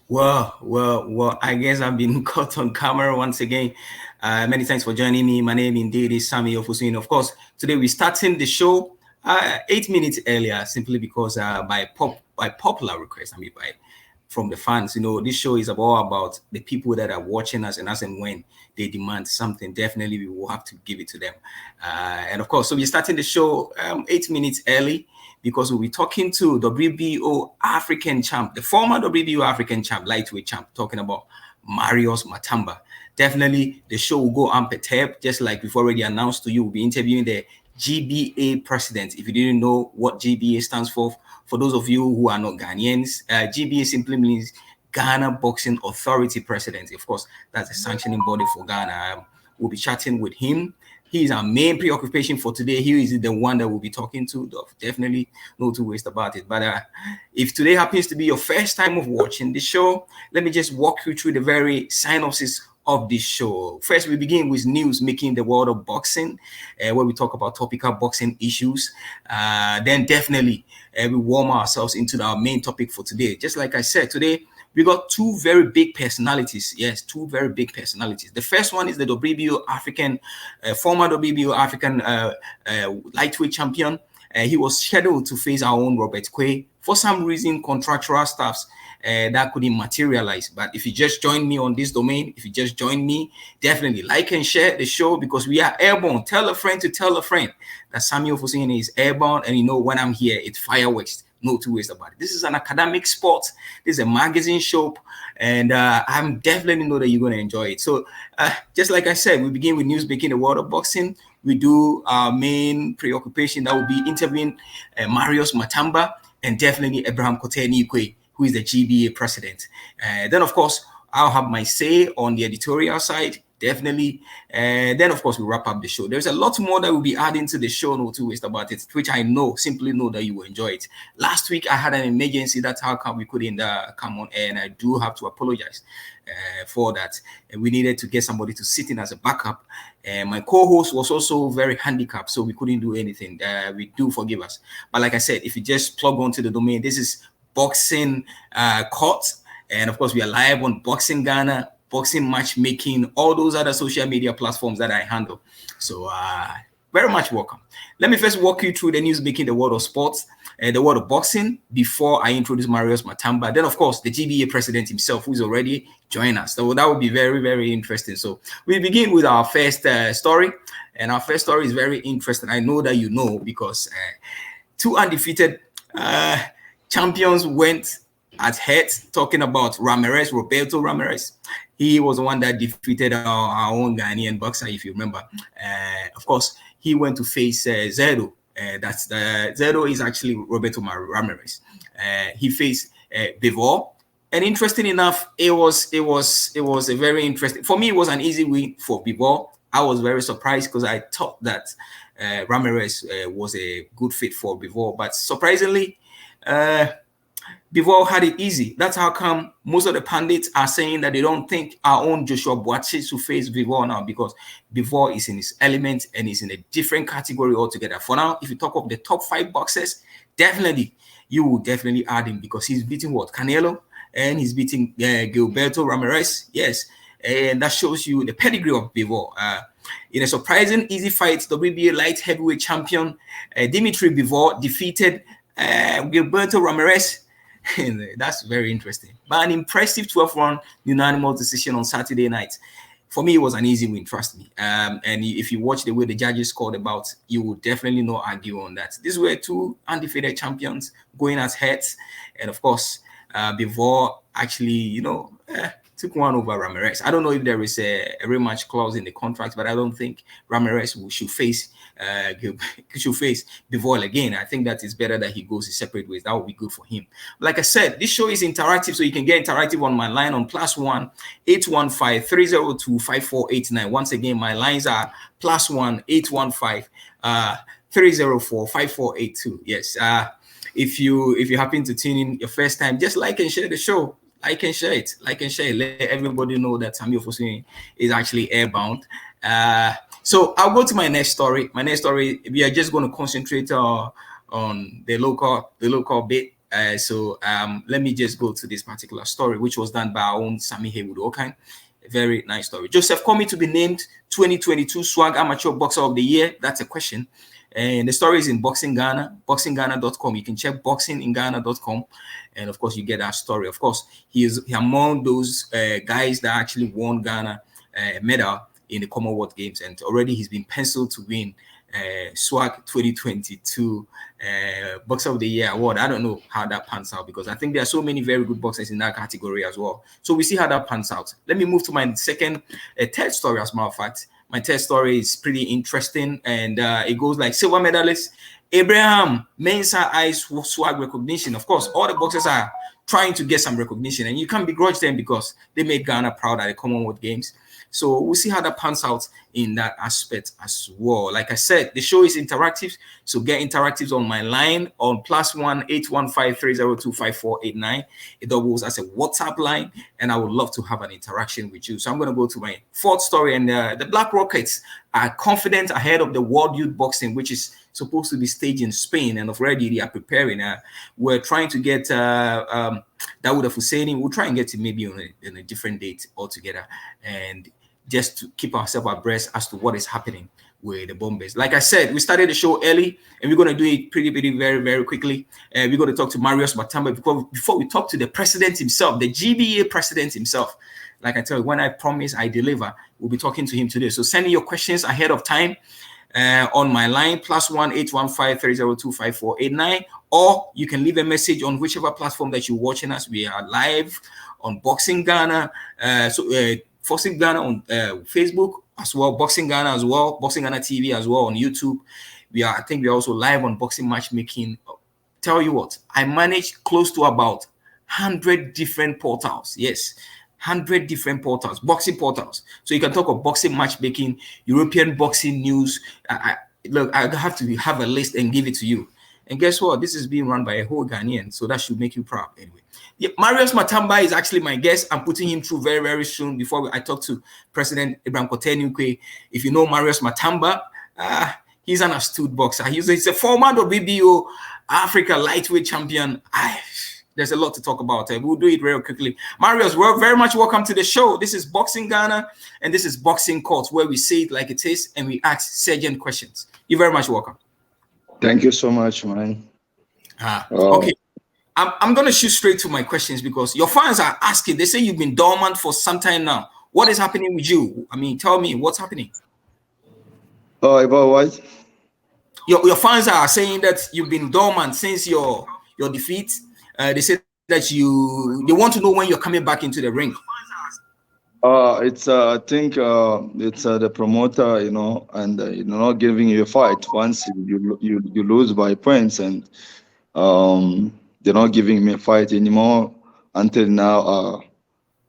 Well, I guess I've been caught on camera once again. Many thanks for joining me. My name indeed is Sammy Ofosuhene. Of course, today we're starting the show 8 minutes earlier simply because by popular request, from the fans. This show is about the people that are watching us, and as and when they demand something, definitely we will have to give it to them. And of course, so we're starting the show 8 minutes early because we'll be talking to WBO African champ, the former WBO African champ, lightweight champ, talking about Marius Motamba. Definitely, the show will go unperturbed, just like we've already announced to you. We'll be interviewing the GBA president. If you didn't know what GBA stands for those of you who are not Ghanaians, GBA simply means Ghana Boxing Authority President. Of course, that's the sanctioning body for Ghana. We'll be chatting with him. He is our main preoccupation for today. He is the one that we'll be talking to. Definitely no two ways about it. But if today happens to be your first time of watching the show, let me just walk you through the very synopsis of this show. First, we begin with news making the world of boxing, where we talk about topical boxing issues. Then definitely we warm ourselves into our main topic for today. Just like I said, today we got two very big personalities. Yes, two very big personalities. The first one is the WBO African, former WBO African lightweight champion. He was scheduled to face our own Robert Quay. For some reason, contractual staffs that couldn't materialize. But if you just join me on this domain, if you just join me, definitely like and share the show because we are airborne. Tell a friend to tell a friend that Sammy Ofosuhene is airborne. And when I'm here, it's fireworks. No two ways about it. This is an academic sport. This is a magazine show, and I'm definitely know that you're going to enjoy it. So, just like I said, we begin with news making the world of boxing. We do our main preoccupation that will be interviewing Marius Motamba and definitely Abraham Kotei Neequaye, who is the GBA president. Then, of course, I'll have my say on the editorial side. Definitely. Then, of course, we wrap up the show. There's a lot more that we'll be adding to the show, no two ways about it, which I simply know that you will enjoy it. Last week, I had an emergency. That's how come we couldn't come on air, and I do have to apologize for that. And we needed to get somebody to sit in as a backup. And my co-host was also very handicapped, so we couldn't do anything. We do forgive us. But like I said, if you just plug onto the domain, this is Boxing Court. And of course, we are live on Boxing Ghana, Boxing Matchmaking, all those other social media platforms that I handle. So very much welcome. Let me first walk you through the news making the world of sports, the world of boxing, before I introduce Marius Motamba. Then, of course, the GBA president himself, who is already joining us. So that would be very, very interesting. So we begin with our first story. And our first story is very interesting. I know that you know because two undefeated champions went at heads, talking about Roberto Ramirez. He was the one that defeated our own Ghanaian boxer, if you remember. Of course, he went to face Zedo. Zedo is actually Roberto Ramirez. He faced Bivol. And interesting enough, it was a very interesting. For me, it was an easy win for Bivol. I was very surprised because I thought that Ramirez was a good fit for Bivol, but surprisingly, Bivol had it easy. That's how come most of the pundits are saying that they don't think our own Joshua Boachi should face Bivol now because Bivol is in his element and is in a different category altogether. For now, if you talk of the top 5 boxers, definitely you will definitely add him because he's beating Canelo and he's beating Gilberto Ramirez. Yes, and that shows you the pedigree of Bivol. In a surprising easy fight, WBA light heavyweight champion Dimitri Bivol defeated Gilberto Ramirez. That's very interesting. But an impressive 12-round unanimous decision on Saturday night. For me, it was an easy win, trust me. And if you watch the way the judges scored the bout, you will definitely not argue on that. These were two undefeated champions going as heads. And of course, Bivol actually, took one over Ramirez. I don't know if there is a rematch clause in the contract, but I don't think Ramirez should face Bivol again. I think that it's better that he goes his separate ways. That would be good for him. Like I said, this show is interactive, so you can get interactive on my line on +1 815 302 5489. Once again, my lines are +1 815 304 5482. Yes. If you happen to tune in your first time, just like and share the show. Like and share it. Let everybody know that Sammy Ofosuhene is actually airbound. So I'll go to my next story. My next story, we are just going to concentrate on the local bit. So let me just go to this particular story, which was done by our own Sammy Haywood. Okay, a very nice story. Joseph Comey to be named 2022 Swag Amateur Boxer of the Year. That's a question. And the story is in Boxing Ghana, boxingghana.com. You can check boxingingghana.com. And of course, you get that story. Of course, he is among those guys that actually won Ghana medal in the Commonwealth Games. And already he's been penciled to win SWAG 2022 Boxer of the Year award. I don't know how that pans out because I think there are so many very good boxers in that category as well. So we see how that pans out. Let me move to my third story, as a matter of fact. My third story is pretty interesting, and it goes like silver medalist Abraham Mensah eyes SWAG recognition. Of course, all the boxers are trying to get some recognition, and you can't begrudge them because they made Ghana proud at the Commonwealth Games. So we'll see how that pans out in that aspect as well. Like I said, the show is interactive, so get interactives on my line on +1 815 302 5489. It doubles as a WhatsApp line, and I would love to have an interaction with you. So I'm going to go to my fourth story, and the Black Rockets are confident ahead of the World Youth Boxing, which is supposed to be staged in Spain, and already they are preparing. We're trying to get Dawood Ofosuhene. We'll try and get it maybe on a different date altogether, and just to keep ourselves abreast as to what is happening with the Bombays. Like I said, we started the show early, and we're going to do it pretty very, very quickly. We're going to talk to Marius Motamba before we talk to the president himself, the GBA president himself. Like I tell you, when I promise, I deliver. We'll be talking to him today. So send me your questions ahead of time on my line, +1 815 302 5489, or you can leave a message on whichever platform that you're watching us. We are live on Boxing Ghana, Boxing Ghana on Facebook as well, Boxing Ghana as well, Boxing Ghana TV as well on YouTube. I think we are also live on Boxing Matchmaking. Tell you what, I manage close to about 100 different portals. Yes, 100 different portals, boxing portals. So you can talk of boxing matchmaking, European boxing news. Look, I have to have a list and give it to you. And guess what? This is being run by a whole Ghanaian, so that should make you proud. Anyway, yeah, Marius Motamba is actually my guest. I'm putting him through very, very soon before I talk to President Ibrahim Kotei Neequaye. If you know Marius Motamba, he's an astute boxer. He's a former WBO Africa lightweight champion. There's a lot to talk about. We'll do it very quickly. Marius, we're very much welcome to the show. This is Boxing Ghana, and this is Boxing Court, where we say it like it is, and we ask surgeon questions. You're very much welcome. Thank you so much, man. Okay. I'm going to shoot straight to my questions because your fans are asking. They say you've been dormant for some time now. What is happening with you? I mean, tell me what's happening. About what? Your fans are saying that you've been dormant since your defeat. They say that they want to know when you're coming back into the ring. It's I think it's the promoter, and not giving you a fight once you lose by points, and they're not giving me a fight anymore until now.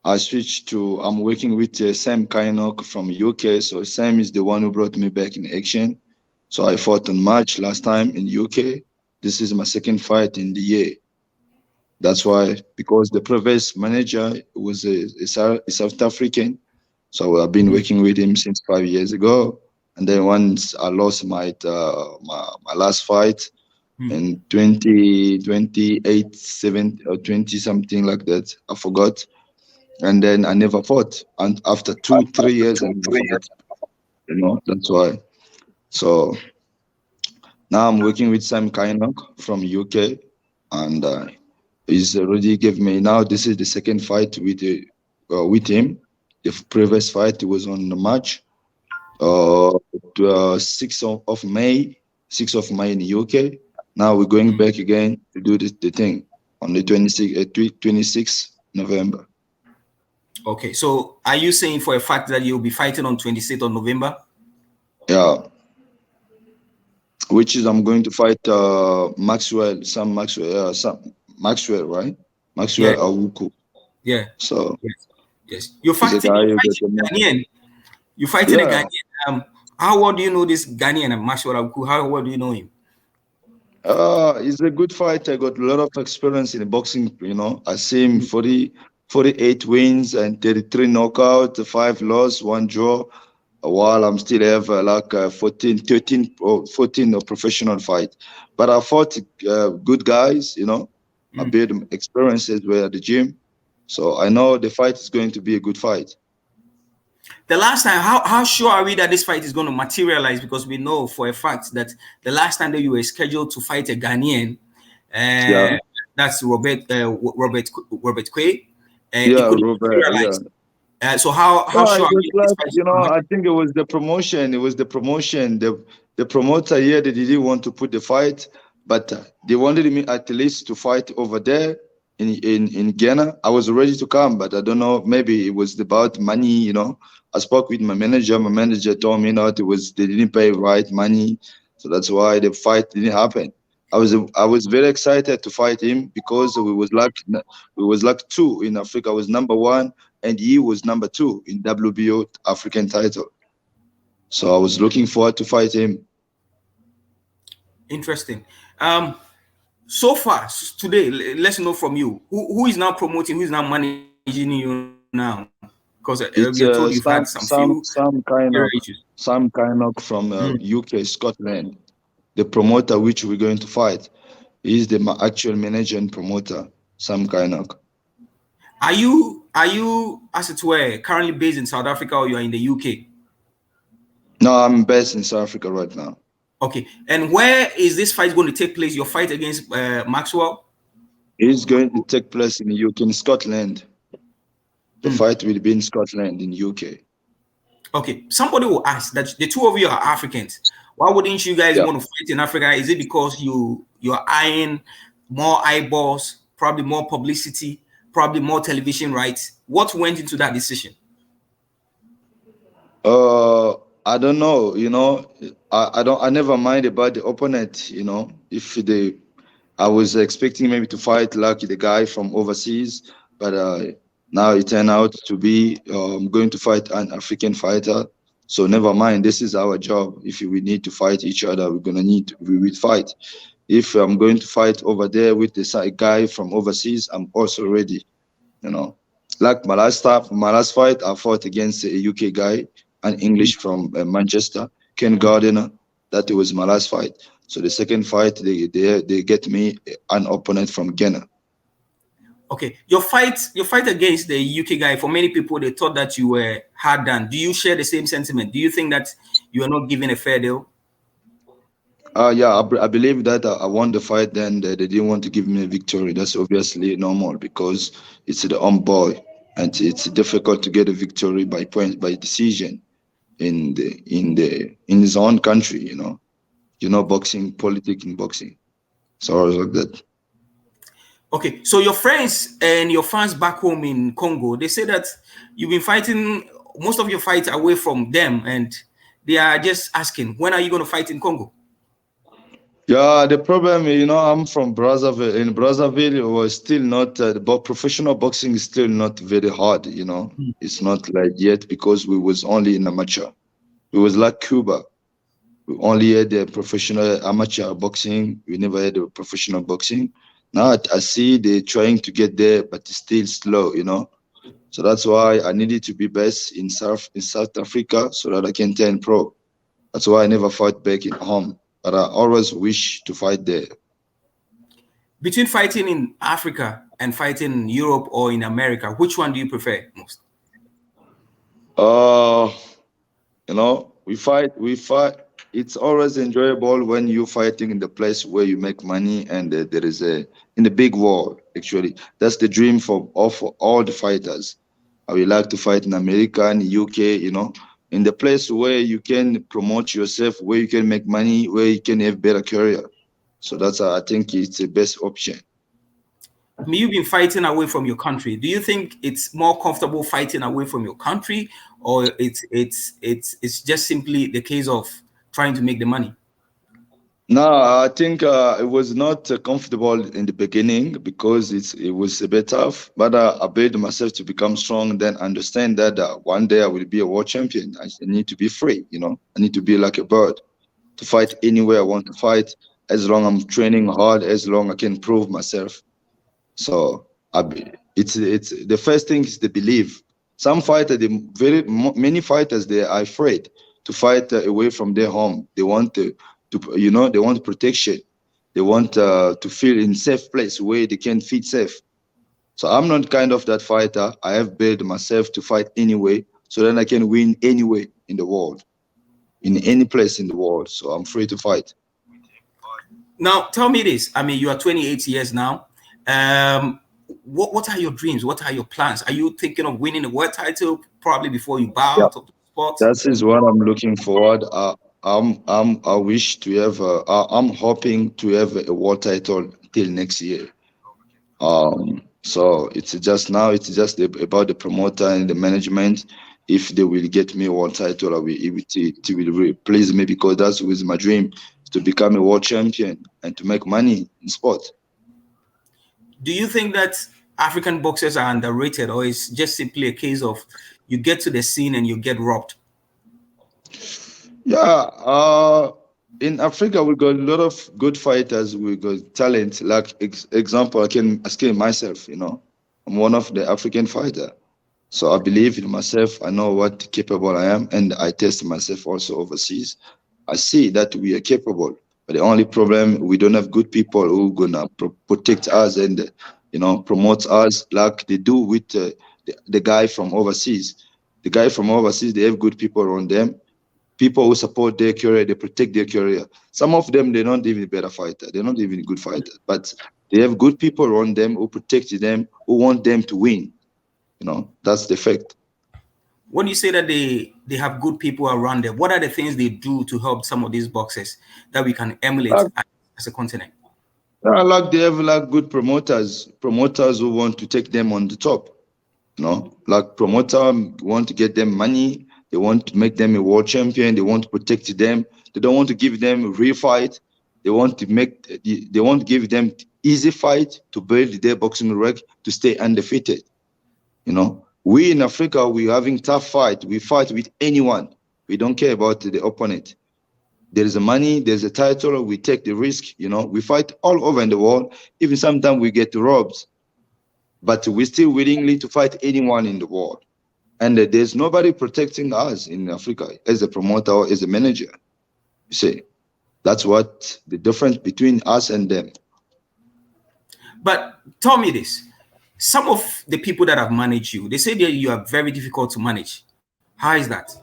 I'm working with Sam Kynock from UK. So Sam is the one who brought me back in action. So I fought in March last time in UK. This is my second fight in the year. That's why, because the previous manager was a South African. So I've been working with him since 5 years ago. And then once I lost my last fight, in 28, 7 or 20 something like that, I forgot, and then I never fought, and after 2-3 years I never fought. That's why. So now I'm working with Sam Kynock from UK, and he's already gave me, now this is the second fight with him. The previous fight was on the March 6th of May in the UK. Now we're going back again to do the thing on the 26th November. Okay, so are you saying for a fact that you'll be fighting on 26th of November? Yeah. Which is I'm going to fight Maxwell, right? Maxwell Awuku. Yeah. So yes. You're fighting a Ghanaian. You're fighting a Ghanaian. How well do you know this Ghanaian, Maxwell Awuku? How well do you know him? He's a good fighter. I got a lot of experience in boxing. I see him 48 wins and 33 knockouts, 5 losses, 1 draw. While I'm still have 14 professional fight. But I fought good guys. I built experiences were at the gym. So I know the fight is going to be a good fight. The last time, how sure are we that this fight is going to materialize? Because we know for a fact that the last time that you were scheduled to fight a Ghanaian, Yeah. that's Robert Quay, it Yeah, could Robert. Yeah. materialize. So how Yeah, sure it are was we that this like, fight is going to I happen? think it was the promotion. It was the promotion. The promoter here, they didn't want to put the fight, but they wanted me at least to fight over there in Ghana. I was ready to come, but I don't know. Maybe it was about money. I spoke with my manager. My manager told me not. It was they didn't pay right money, so that's why the fight didn't happen. I was very excited to fight him because we was like two in Africa. I was number one and he was number two in WBO African title. So I was looking forward to fight him. Interesting. So far today, let's know from you who is now promoting, who is now managing you now, because we are told you've It's had some some few some some error kind of issues. some kind of from UK Scotland. The promoter which we're going to fight, he's the actual manager and promoter. Some kind of. Are you as it were currently based in South Africa or you are in the UK? No, I'm based in South Africa right now. Okay, and where is this fight going to take place? Your fight against Maxwell? It's going to take place in the UK, in Scotland. The fight will be in Scotland, in UK. Okay, somebody will ask that the two of you are Africans. Why wouldn't you guys Yeah. want to fight in Africa? Is it because you're eyeing more eyeballs, probably more publicity, probably more television rights? What went into that decision? Uh, I don't know. I never mind about the opponent. If I was expecting maybe to fight like the guy from overseas, but now it turned out to be going to fight an African fighter. So never mind. This is our job. If we need to fight each other, we will fight. If I'm going to fight over there with the guy from overseas, I'm also ready. You know, like my last fight, I fought against a UK guy, an English from Manchester, Ken Gardiner. That was my last fight. So the second fight, they get me an opponent from Ghana. Okay, your fight against the UK guy. For many people, they thought that you were hard done. Do you share the same sentiment? Do you think that you are not given a fair deal? Yeah, I believe that I won the fight. Then they didn't want to give me a victory. That's obviously normal because it's the home boy, and it's difficult to get a victory by point by decision in his own country. Boxing, politics in boxing. So I was like that. Okay, so your friends and your fans back home in Congo, they say that you've been fighting most of your fights away from them, and they are just asking, when are you going to fight in Congo? Yeah, the problem, I'm from Brazzaville. In Brazzaville, it was still not, but professional boxing is still not very hard. It's not like yet because we was only in amateur. It was like Cuba. We only had the professional amateur boxing. We never had a professional boxing. Now I see they're trying to get there, but it's still slow. So that's why I needed to be best in South Africa so that I can turn pro. That's why I never fought back in home, but I always wish to fight there. Between fighting in Africa and fighting in Europe or in America, which one do you prefer most? Uh, we fight. It's always enjoyable when you're fighting in the place where you make money and there is in the big war. Actually, that's the dream for all the fighters. I would like to fight in America and UK. In the place where you can promote yourself, where you can make money, where you can have better career. So that's I think it's the best option. I mean, you've been fighting away from your country. Do you think it's more comfortable fighting away from your country, or it's just simply the case of trying to make the money? No, I think it was not comfortable in the beginning because it was a bit tough. But I built myself to become strong, then understand that one day I will be a world champion. I need to be free. I need to be like a bird to fight anywhere I want to fight, as long I'm training hard, as long I can prove myself. So it's the first thing is the belief. Some fighters, many fighters, they are afraid to fight away from their home. They want they want protection. They want to feel in safe place where they can feel safe. So I'm not kind of that fighter. I have built myself to fight anyway, so then I can win anyway in the world, in any place in the world. So I'm free to fight. Now, tell me this. I mean, you are 28 years now. What are your dreams? What are your plans? Are you thinking of winning a world title probably before you bow Yeah, out of the sport? that is what I'm looking forward. I wish to have. I'm hoping to have a world title till next year. So it's just now. It's just about the promoter and the management. If they will get me a world title, it will really please me because that's was my dream to become a world champion and to make money in sport. Do you think that African boxers are underrated, or is just simply a case of you get to the scene and you get robbed? Yeah, in Africa we got a lot of good fighters. We got talent. Like example, I can ask myself. I'm one of the African fighter, so I believe in myself. I know what capable I am, and I test myself also overseas. I see that we are capable, but the only problem we don't have good people who gonna protect us and promote us like they do with the guy from overseas. The guy from overseas, they have good people around them, people who support their career, they protect their career. Some of them, they're not even better fighter. They're not even good fighter, but they have good people around them who protect them, who want them to win. That's the fact. When you say that they have good people around them, what are the things they do to help some of these boxers that we can emulate Like, as a continent? like they have like good promoters who want to take them on the top. Like promoter want to get them money. They want to make them a world champion. They want to protect them. They don't want to give them a real fight. They want to they want to give them easy fight to build their boxing record to stay undefeated. We in Africa, we're having tough fight. We fight with anyone. We don't care about the opponent. There is a money, there's a title, we take the risk. We fight all over in the world. Even sometimes we get robbed, but we're still willingly to fight anyone in the world. And there's nobody protecting us in Africa as a promoter or as a manager. You see, that's what the difference between us and them. But tell me this. Some of the people that have managed you, they say that you are very difficult to manage. How is that?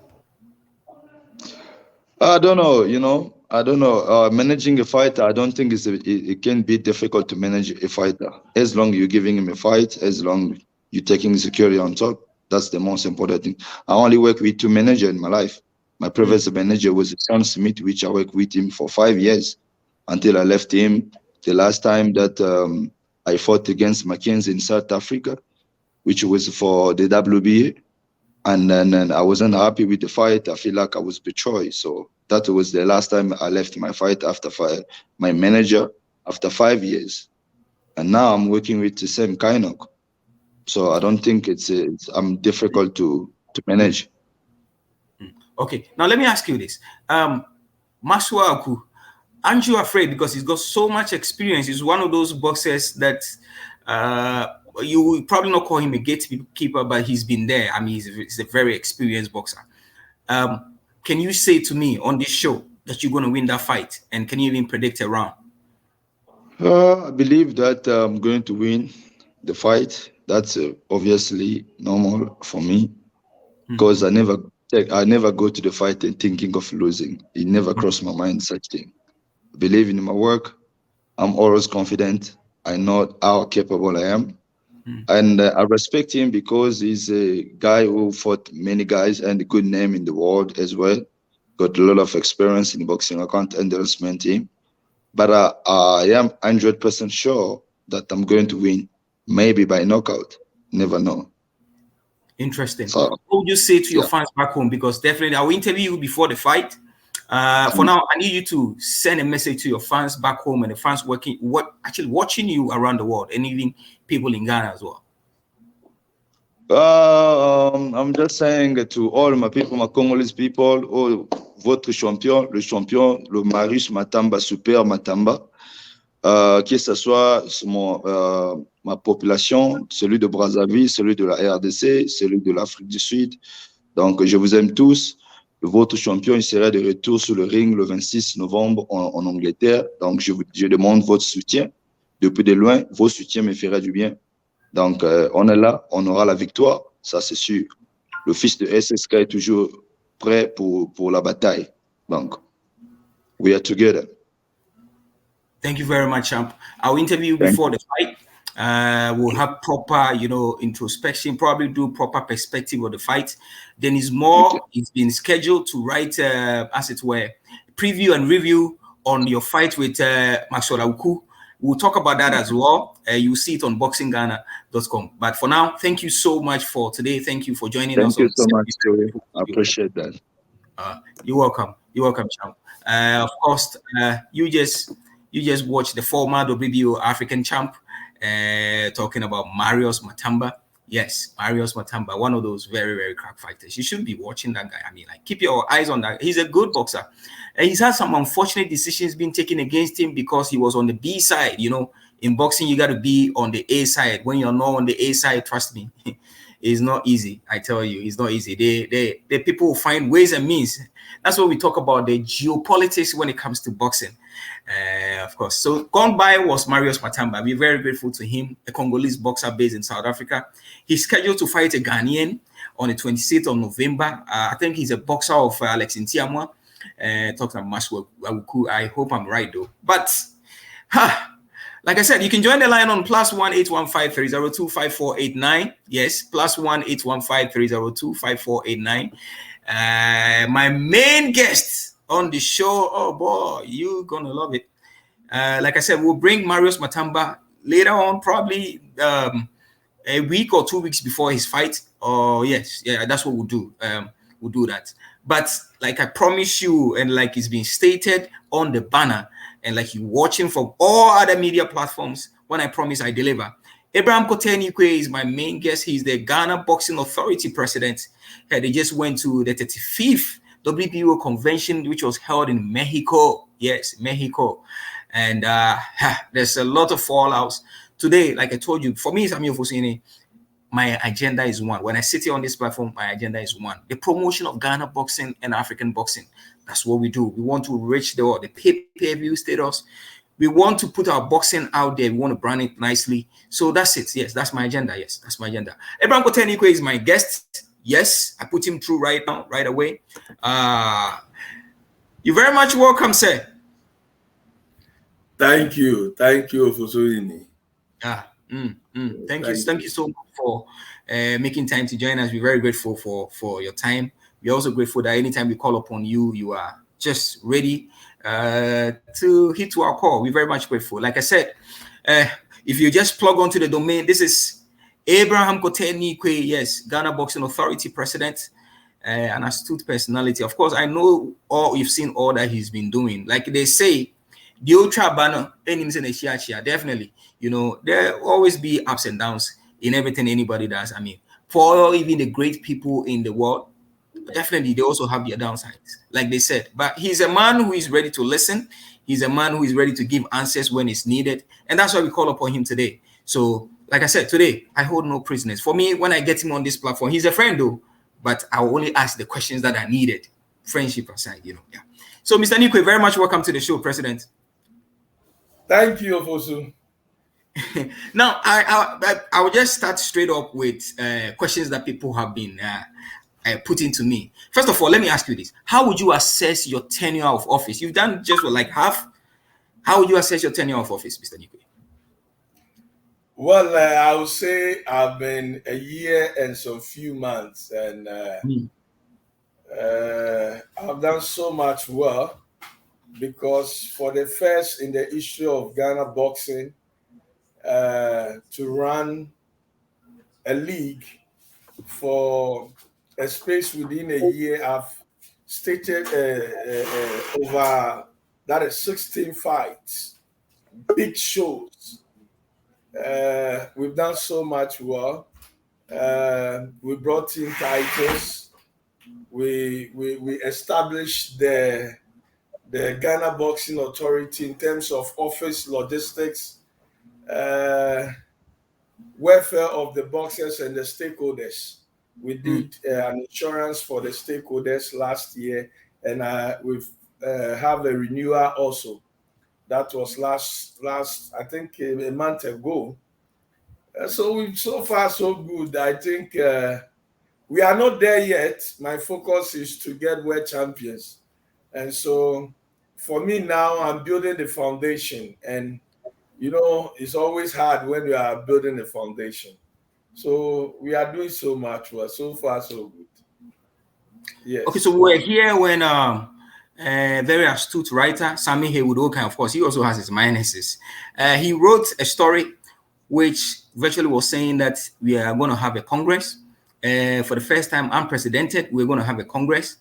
I don't know, I don't know. Managing a fighter, I don't think it can be difficult to manage a fighter. As long you're giving him a fight, as long you're taking security on top, that's the most important thing. I only work with two managers in my life. My previous manager was Sam Smith, which I worked with him for 5 years until I left him. The last time that I fought against Mackenzie in South Africa, which was for the WBA. And then I wasn't happy with the fight. I feel like I was betrayed. So that was the last time I left my fight after my manager after 5 years. And now I'm working with the same kind of. So I don't think I'm difficult to manage. Okay, now let me ask you this. Masua Aku, aren't you afraid because he's got so much experience? He's one of those boxers that you will probably not call him a gatekeeper, but he's been there. I mean, he's a very experienced boxer. Can you say to me on this show that you're going to win that fight? And can you even predict a round? I believe that I'm going to win the fight. That's obviously normal for me because I never go to the fight and thinking of losing. It never crossed my mind such thing. I believe in my work. I'm always confident. I know how capable I am. And I respect him because he's a guy who fought many guys and a good name in the world as well. Got a lot of experience in boxing. I can't underestimate him. But I am 100% sure that I'm going to win, maybe by knockout. Never know. Interesting. So, what would you say to your fans back home? Because definitely I will interview you before the fight. For now, I need you to send a message to your fans back home and the fans watching you around the world, and even people in Ghana as well. I'm just saying to all my people, my Congolese people, oh, votre champion, le Marius Motamba, super Motamba, que ce soit ma population, celui de Brazzaville, celui de la RDC, celui de l'Afrique du Sud. Donc, je vous aime tous. votre champion, il sera de retour sur le ring le 26 novembre en Angleterre. Donc, je demande votre soutien. Depuis de loin, vos soutiens me feront du bien. Donc, on est là, on aura la victoire, ça c'est sûr. Le fils de SSK est toujours prêt pour la bataille. Donc, we are together. Thank you very much, champ. I'll interview you before the fight. We'll have proper, introspection, probably do proper perspective of the fight. Then it's been scheduled to write, as it were, preview and review on your fight with Maxwell Awuku. We'll talk about that as well. You'll see it on boxingghana.com. But for now, thank you so much for today. Thank you for joining us. Thank you so much, Joey. I appreciate that. You're welcome. You're welcome, champ. Of course, you just watched the former WBO African champ talking about Marius Motamba. Yes, Marius Motamba, one of those very, very crack fighters. You should be watching that guy. I mean, like, keep your eyes on that. He's a good boxer. And he's had some unfortunate decisions being taken against him because he was on the B side. In boxing, you got to be on the A side. When you're not on the A side, trust me, it's not easy. I tell you, it's not easy. The people will find ways and means. That's what we talk about, the geopolitics when it comes to boxing. Of course. So gone by was Marius Motamba. We're very grateful to him, a Congolese boxer based in South Africa. He's scheduled to fight a Ghanaian on the 26th of November. I think he's a boxer of Alex Ntiamwa. Talking about Maxwell Awuku. I hope I'm right though. But like I said, you can join the line on +1 815 302 5489. Yes, +1 815 302 5489. My main guest on the show, oh boy, you're gonna love it. Like I said, we'll bring Marius Motamba later on, probably a week or 2 weeks before his fight. Oh yes, yeah, that's what we'll do. We'll do that. But like I promise you, and like it's been stated on the banner, and like you're watching from all other media platforms, when I promise I deliver. Abraham Kotei Neequaye is my main guest. He's the Ghana Boxing Authority president. They just went to the 35th WBO convention, which was held in Mexico. Yes, Mexico. And there's a lot of fallouts. Today, like I told you, for me, Sammy Ofosuhene, my agenda is one. When I sit here on this platform, my agenda is one. The promotion of Ghana boxing and African boxing. That's what we do. We want to reach the pay-per-view status. We want to put our boxing out there. We want to brand it nicely. So that's it. Yes, that's my agenda. Yes, that's my agenda. Abraham Kotei Neequaye is my guest. Yes, I put him through right now, right away. You're very much welcome, sir. Thank you. Thank you, Ofosuhene. Thank you so much for making time to join us. We're very grateful for your time. We're also grateful that anytime we call upon you, you are just ready to hit to our call. We're very much grateful. Like I said, if you just plug onto the domain, this is Abraham Kotei Neequaye, yes, Ghana Boxing Authority president, an astute personality. Of course, I know you've seen all that he's been doing. Like they say, the ultra banner, definitely, there always be ups and downs in everything anybody does. I mean, for even the great people in the world, definitely they also have their downsides, like they said. But he's a man who is ready to listen. He's a man who is ready to give answers when it's needed. And that's why we call upon him today. So, like I said, today, I hold no prisoners. For me, when I get him on this platform, he's a friend though, but I will only ask the questions that are needed. Friendship aside, yeah. So, Mr. Neequaye, very much welcome to the show, President. Thank you, Ofosu. Now, I will just start straight up with questions that people have been putting to me. First of all, let me ask you this. How would you assess your tenure of office? You've done just like half. How would you assess your tenure of office, Mr. Neequaye? Well, I would say I've been a year and some few months, and I've done so much well, because for the first in the history of Ghana boxing to run a league for a space within a year, I've stated over that is 16 fights, big shows. We've done so much well. We brought in titles. We established the Ghana Boxing Authority in terms of office logistics, welfare of the boxers and the stakeholders. We did an insurance for the stakeholders last year, and we've have a renewal also. That was last I think a month ago. So far so good. I think we are not there yet. My focus is to get world champions, and so for me now, I'm building the foundation, and it's always hard when you are building the foundation. So we are doing so much well. So far so good. Yes. Okay, so we're here when very astute writer Sammy Ofosuhene, of course, he also has his minuses. He wrote a story which virtually was saying that we are going to have a Congress. For the first time, unprecedented, we're going to have a Congress.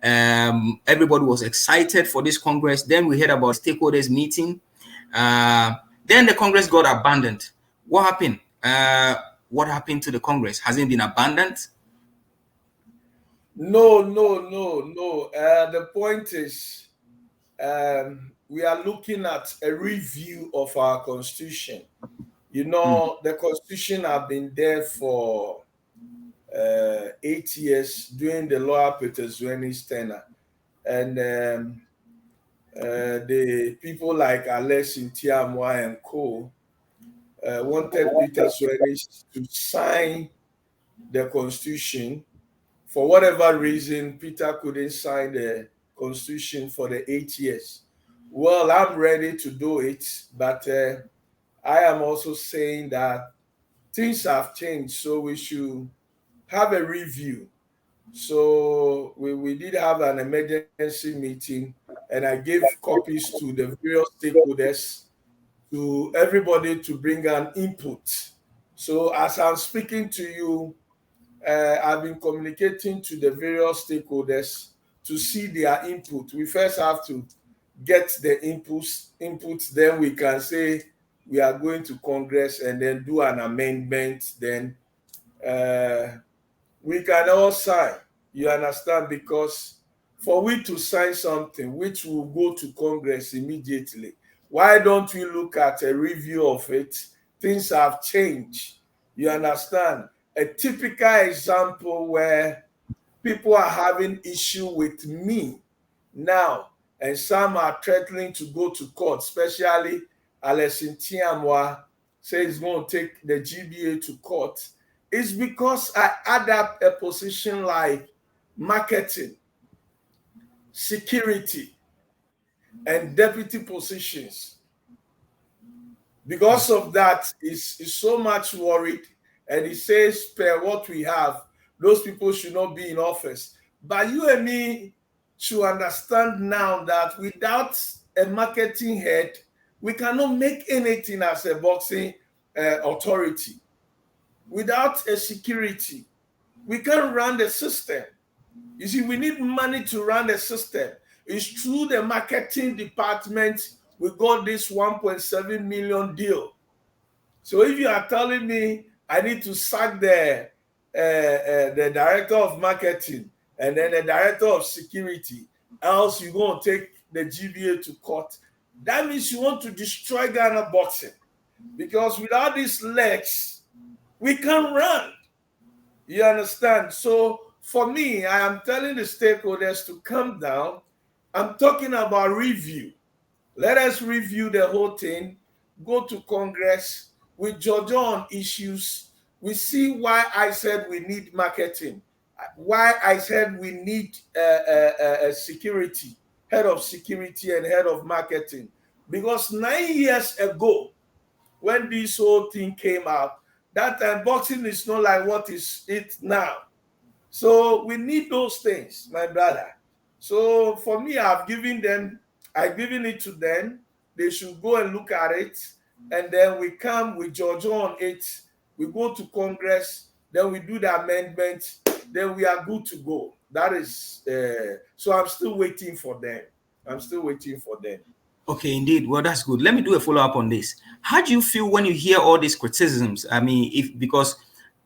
Everybody was excited for this Congress. Then we heard about stakeholders meeting. Then the Congress got abandoned. What happened? What happened to the Congress? Has it been abandoned? No. The point is, we are looking at a review of our constitution. The constitution have been there for 8 years during the lawyer Peter Zueni's tenure, and the people like Alessi Tiamwa and co wanted Peter Zueni to sign the constitution. For whatever reason, Peter couldn't sign the constitution for the 8 years. Well, I'm ready to do it, but I am also saying that things have changed, so we should have a review. So we did have an emergency meeting, and I gave copies to the various stakeholders, to everybody to bring an input. So as I'm speaking to you, I've been communicating to the various stakeholders to see their input. We first have to get the inputs, then we can say we are going to Congress and then do an amendment, then we can all sign. You understand? Because for we to sign something which will go to Congress immediately, why don't we look at a review of it? Things have changed. You understand? A typical example where people are having issue with me now, and some are threatening to go to court, especially Alessi Tiamwa says he's going to take the GBA to court, is because I add up a position like marketing, security, and deputy positions. Because of that, he's so much worried, and he says, per what we have, those people should not be in office. But you and me should understand now that without a marketing head, we cannot make anything as a boxing authority. Without a security, we can't run the system. You see, we need money to run the system. It's through the marketing department we got this 1.7 million deal. So if you are telling me I need to sack the director of marketing and then the director of security, else you're going to take the GBA to court, that means you want to destroy Ghana boxing. Because without these legs, we can't run. You understand? So for me, I am telling the stakeholders to calm down. I'm talking about review. Let us review the whole thing, go to Congress, we judge on issues. We see why I said we need marketing, why I said we need security, head of security and head of marketing. Because 9 years ago, when this whole thing came out, that time boxing is not like what is it now. So we need those things, my brother. So for me, I've given it to them. They should go and look at it. And then we come, we judge on it. We go to Congress. Then we do the amendment. Then we are good to go. That is, so I'm still waiting for them. Okay, indeed. Well, that's good. Let me do a follow-up on this. How do you feel when you hear all these criticisms? I mean, because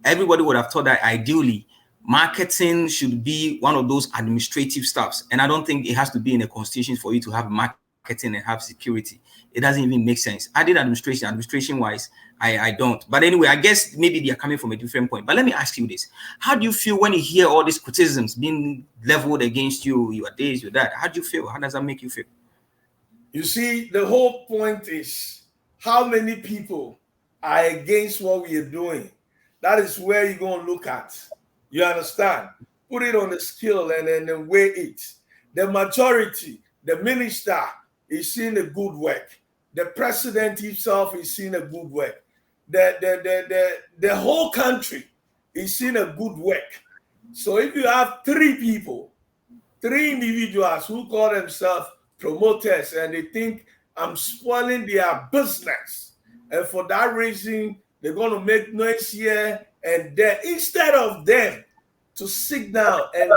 everybody would have thought that ideally marketing should be one of those administrative staffs. And I don't think it has to be in a constitution for you to have marketing marketing and have security. It doesn't even make sense. I did administration wise, I don't. But anyway, I guess maybe they are coming from a different point. But let me ask you this. How do you feel when you hear all these criticisms being leveled against you? You are this, you are that. How do you feel? How does that make you feel? You see, the whole point is how many people are against what we are doing. That is where you're going to look at. You understand? Put it on the scale and then weigh it. The majority, the minister is seeing a good work. The president himself is seeing a good work. The whole country is seeing a good work. So if you have three individuals who call themselves promoters and they think I'm spoiling their business, and for that reason they're going to make noise here and there, instead of them to sit down and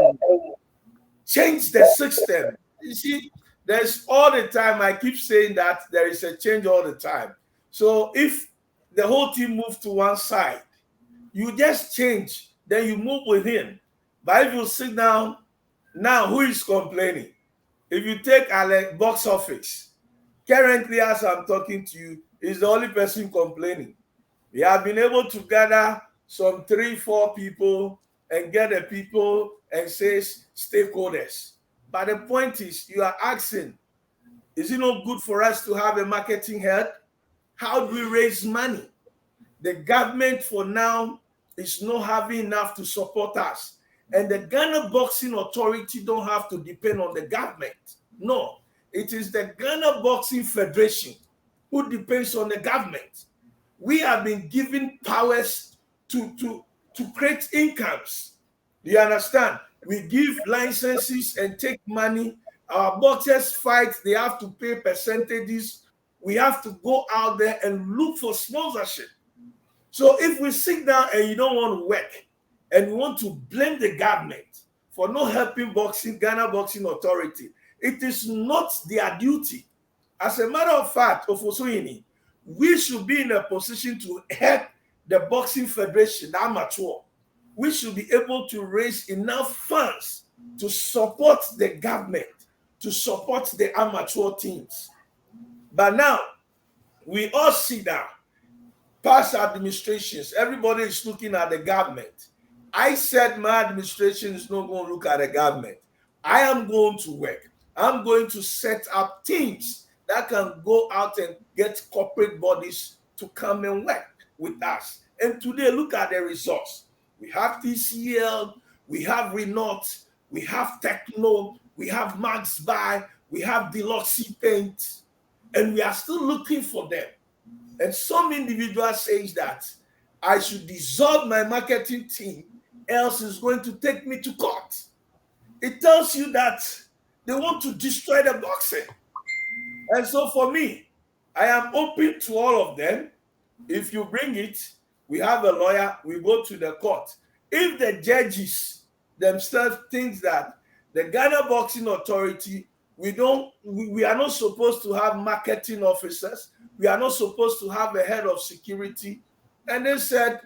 change the system. You see, there's all the time, I keep saying that there is a change all the time. So if the whole team moves to one side, you just change, then you move with him. But if you sit down, now who is complaining? If you take Alex box office, currently as I'm talking to you, is the only person complaining. We have been able to gather some 3-4 people and get the people and say stakeholders. But the point is, you are asking, is it not good for us to have a marketing head? How do we raise money? The government for now is not having enough to support us. And the Ghana Boxing Authority don't have to depend on the government. No, it is the Ghana Boxing Federation who depends on the government. We have been given powers to create incomes. Do you understand? We give licenses and take money. Our boxers fight, they have to pay percentages. We have to go out there and look for sponsorship. So if we sit down and you don't want to work, and we want to blame the government for not helping Ghana Boxing Authority, it is not their duty. As a matter of fact, Ofosuhene, we should be in a position to help the Boxing Federation, the amateur. We should be able to raise enough funds to support the government, to support the amateur teams. But now, we all sit down, past administrations, everybody is looking at the government. I said my administration is not going to look at the government. I am going to work. I'm going to set up teams that can go out and get corporate bodies to come and work with us. And today, look at the results. We have TCL, we have Renault, we have Techno, we have Max Buy, we have Deluxe Paint, and we are still looking for them. And some individual says that I should dissolve my marketing team, else it's going to take me to court. It tells you that they want to destroy the boxing. And so for me, I am open to all of them. If you bring it, we have a lawyer, we go to the court. If the judges themselves think that the Ghana Boxing Authority, we are not supposed to have marketing officers, we are not supposed to have a head of security, and they said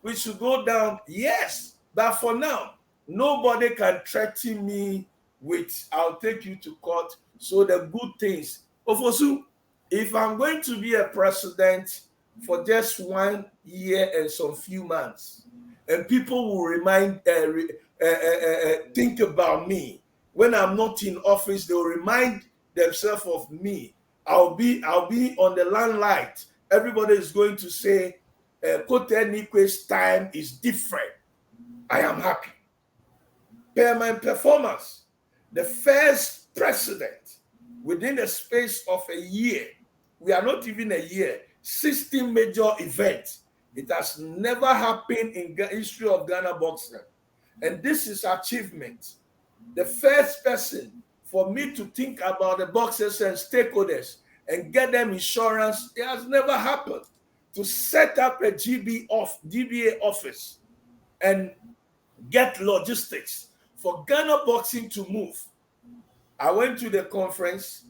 we should go down, yes, but for now, nobody can threaten me with, I'll take you to court. So the good things. Ofosu, if I'm going to be a president for just 1 year and some few months, and people will think about me, when I'm not in office, they'll remind themselves of me. I'll be on the limelight. Everybody is going to say, Kotei Neequaye's time is different. I am happy. Per my performance, the first president within the space of a year, we are not even a year, 16 major events. It has never happened in the history of Ghana boxing. And this is achievement. The first person for me to think about the boxers and stakeholders and get them insurance, it has never happened. To set up a DBA office and get logistics for Ghana boxing to move. I went to the conference.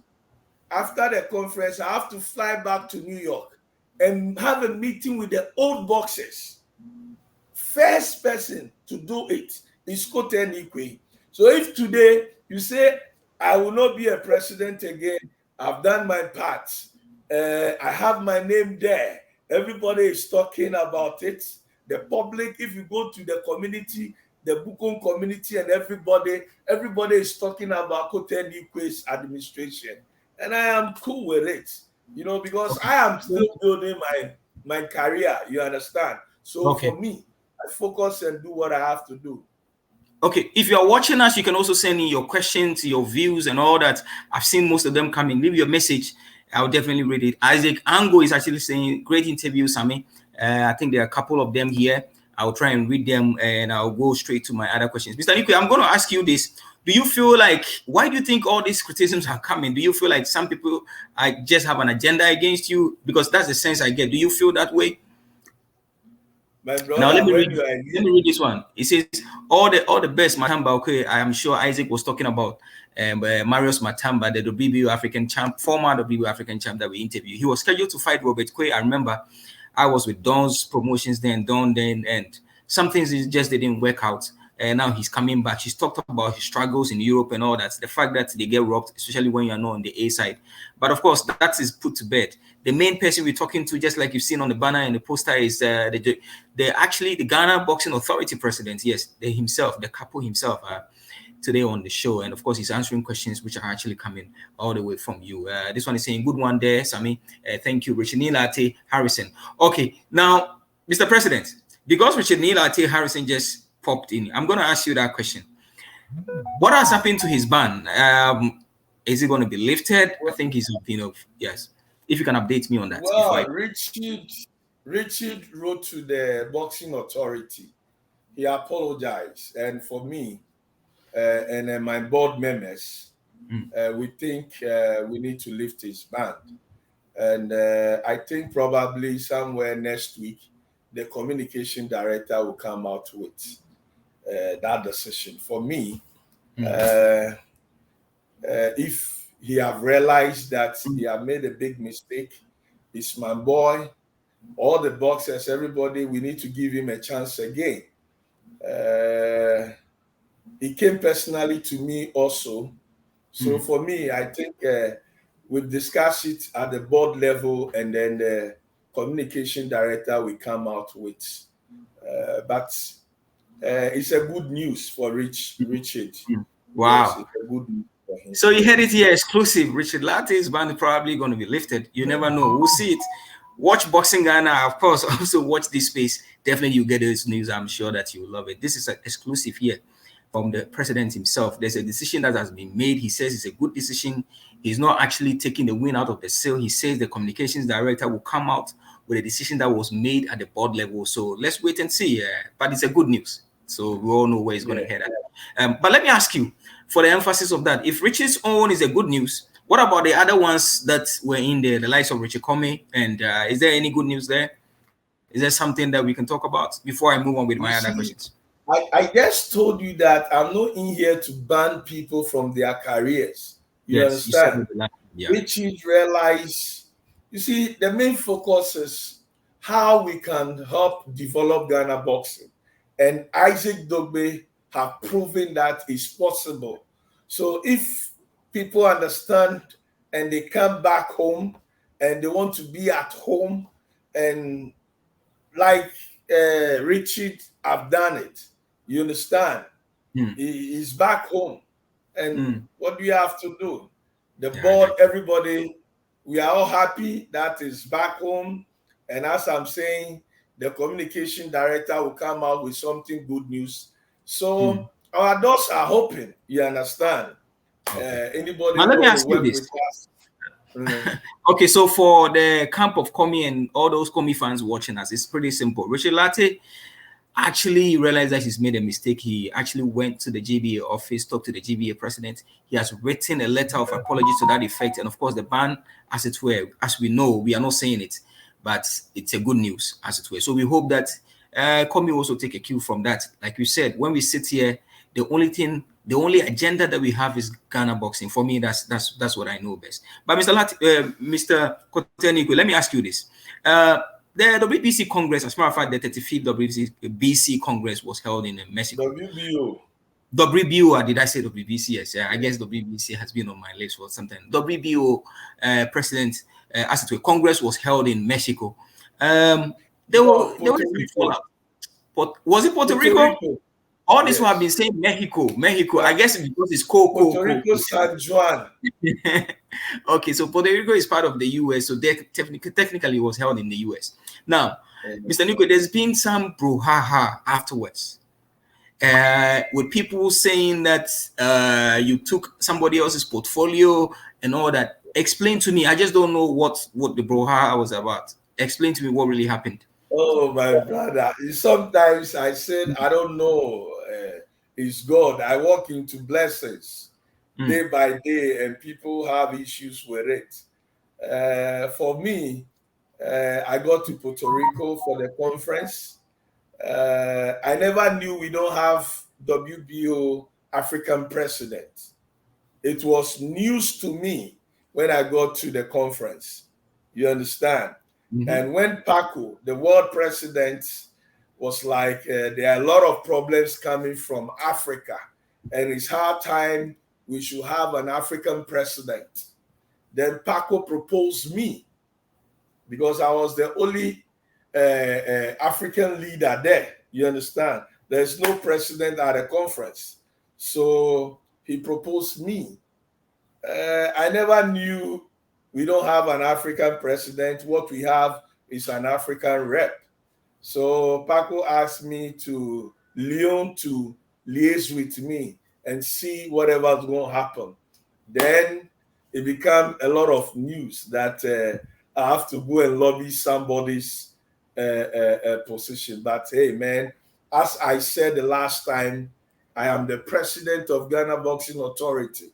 After the conference, I have to fly back to New York and have a meeting with the old boxers. First person to do it is Kotei Neequaye. So if today you say, I will not be a president again, I've done my part. I have my name there. Everybody is talking about it. The public, if you go to the community, the Bukom community, and everybody is talking about Kotei Neequaye's administration. And I am cool with it, because I am still building my career, you understand? So for me, I focus and do what I have to do. Okay, if you are watching us, you can also send in your questions, your views, and all that. I've seen most of them coming. Leave your message. I'll definitely read it. Isaac Ango is actually saying, great interview, Sammy. I think there are a couple of them here. I'll try and read them, and I'll go straight to my other questions. Mr. Neequaye, I'm going to ask you this. Do you feel like, why do you think all these criticisms are coming? Do you feel like some people just have an agenda against you? Because that's the sense I get. Do you feel that way? My brother, now let me read this one. It says all the best Motamba. Okay, I am sure Isaac was talking about Marius Motamba, the WBO African champ, former WBO African champ that we interviewed. He was scheduled to fight Robert Quay. I remember I was with Don's promotions then, and some things just didn't work out. And now he's coming back. He's talked about his struggles in Europe and all that. The fact that they get robbed, especially when you're not on the A side. But of course, that is put to bed. The main person we're talking to, just like you've seen on the banner and the poster, is the Ghana Boxing Authority president. Yes, the couple himself, today on the show. And of course, he's answering questions which are actually coming all the way from you. This one is saying, good one there, Sammy. Thank you, Richard Neequaye Harrison. Okay, now, Mr. President, because Richard Neequaye Harrison just popped in, I'm going to ask you that question. What has happened to his ban? Is it going to be lifted? I think he's, yes. If you can update me on that. Well, Richard wrote to the boxing authority. He apologized. And for me and my board members, we think we need to lift his ban. And I think probably somewhere next week, the communication director will come out with that decision. For me, if he have realized that he have made a big mistake, he's my boy, all the boxers, everybody, we need to give him a chance again. He came personally to me also. So for me, I think we'll discuss it at the board level, and then the communication director will come out with. But it's a good news for Richard. Wow. Yes, it's a good news for him. So you heard it here exclusive. Richard Latte's ban is probably going to be lifted. You never know. We'll see it. Watch Boxing Ghana, of course. Also watch this space. Definitely you get this news. I'm sure that you will love it. This is an exclusive here from the president himself. There's a decision that has been made. He says it's a good decision. He's not actually taking the wind out of the sail. He says the communications director will come out with a decision that was made at the board level. So let's wait and see. But it's a good news. So we all know where it's going to head at. But let me ask you, for the emphasis of that, if Richard's own is a good news, what about the other ones that were in there, the likes of Richard Kotei? And is there any good news there? Is there something that we can talk about before I move on with my other questions? I just told you that I'm not in here to ban people from their careers. You understand? Richard realized, you see, the main focus is how we can help develop Ghana boxing. And Isaac Dogbe have proven that it's possible. So if people understand and they come back home and they want to be at home, and like Richard have done it, you understand? He's back home. And what do you have to do? The board, everybody, we are all happy that is back home. And as I'm saying, the communication director will come out with something good news. So our doors are open, you understand? Anybody now let me ask you this. Okay, so for the camp of Komi and all those Komi fans watching us, it's pretty simple. Richard Latte actually realized that he's made a mistake. He actually went to the GBA office, talked to the GBA president. He has written a letter of apology to that effect. And of course, the ban, as it were, as we know, we are not saying it, but it's a good news, as it were. So we hope that Komi also take a cue from that. Like you said, when we sit here, the only agenda that we have is Ghana boxing. For me, that's what I know best. But Mr. Kotei, let me ask you this. The WBC Congress, as a matter of fact, the 35th WBC Congress was held in Mexico. WBO, did I say WBC? Yes, yeah, I guess WBC has been on my list for some time. WBO president, as it were, Congress was held in Mexico. There were some fallout. But was it Puerto Rico? All this one I've been saying Mexico. Yeah. I guess because it's Puerto Rico, San Juan. Okay, so Puerto Rico is part of the US, so technically it was held in the US. Now, Mr. Neequaye, there's been some brouhaha afterwards. With people saying that you took somebody else's portfolio and all that. Explain to me. I just don't know what the brouhaha was about. Explain to me what really happened. Oh, my brother. Sometimes I said, I don't know. It's God. I walk into blessings day by day, and people have issues with it. For me, I got to Puerto Rico for the conference. I never knew we don't have WBO African president. It was news to me when I got to the conference. You understand? And when Paco, the world president, was like, there are a lot of problems coming from Africa, and it's hard time we should have an African president. Then Paco proposed me because I was the only African leader there. You understand? There's no president at a conference. So he proposed me. I never knew we don't have an African president. What we have is an African rep. So Paco asked me to Leon to liaise with me and see whatever's going to happen. Then it became a lot of news that I have to go and lobby somebody's position. But hey, man, as I said the last time, I am the president of Ghana Boxing Authority.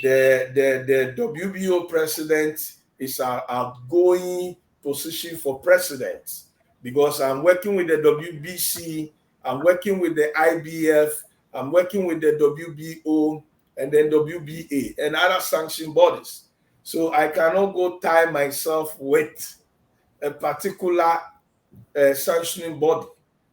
The WBO president is our outgoing position for president because I'm working with the WBC, I'm working with the IBF, I'm working with the WBO and then WBA and other sanction bodies. So I cannot go tie myself with a particular sanctioning body.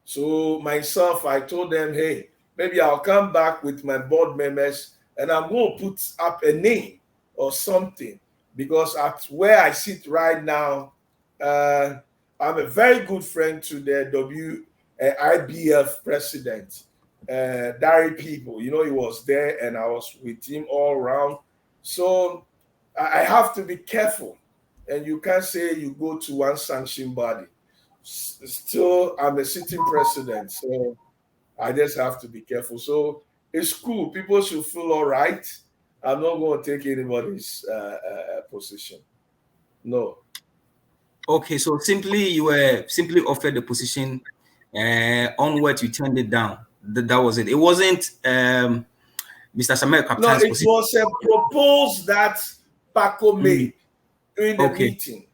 So myself, I told them, hey, maybe I'll come back with my board members and I'm going to put up a name or something because at where I sit right now, I'm a very good friend to the IBF president, Dari People. You know, he was there and I was with him all around. So I have to be careful. And you can't say you go to one sanction body. Still, I'm a sitting president. So I just have to be careful. So it's cool. People should feel all right. I'm not going to take anybody's position. No. Okay, so you were simply offered the position. Onwards, you turned it down. That was it. It wasn't Mr. Samuel Captain's position. No, it was a proposal that Paco made during the meeting.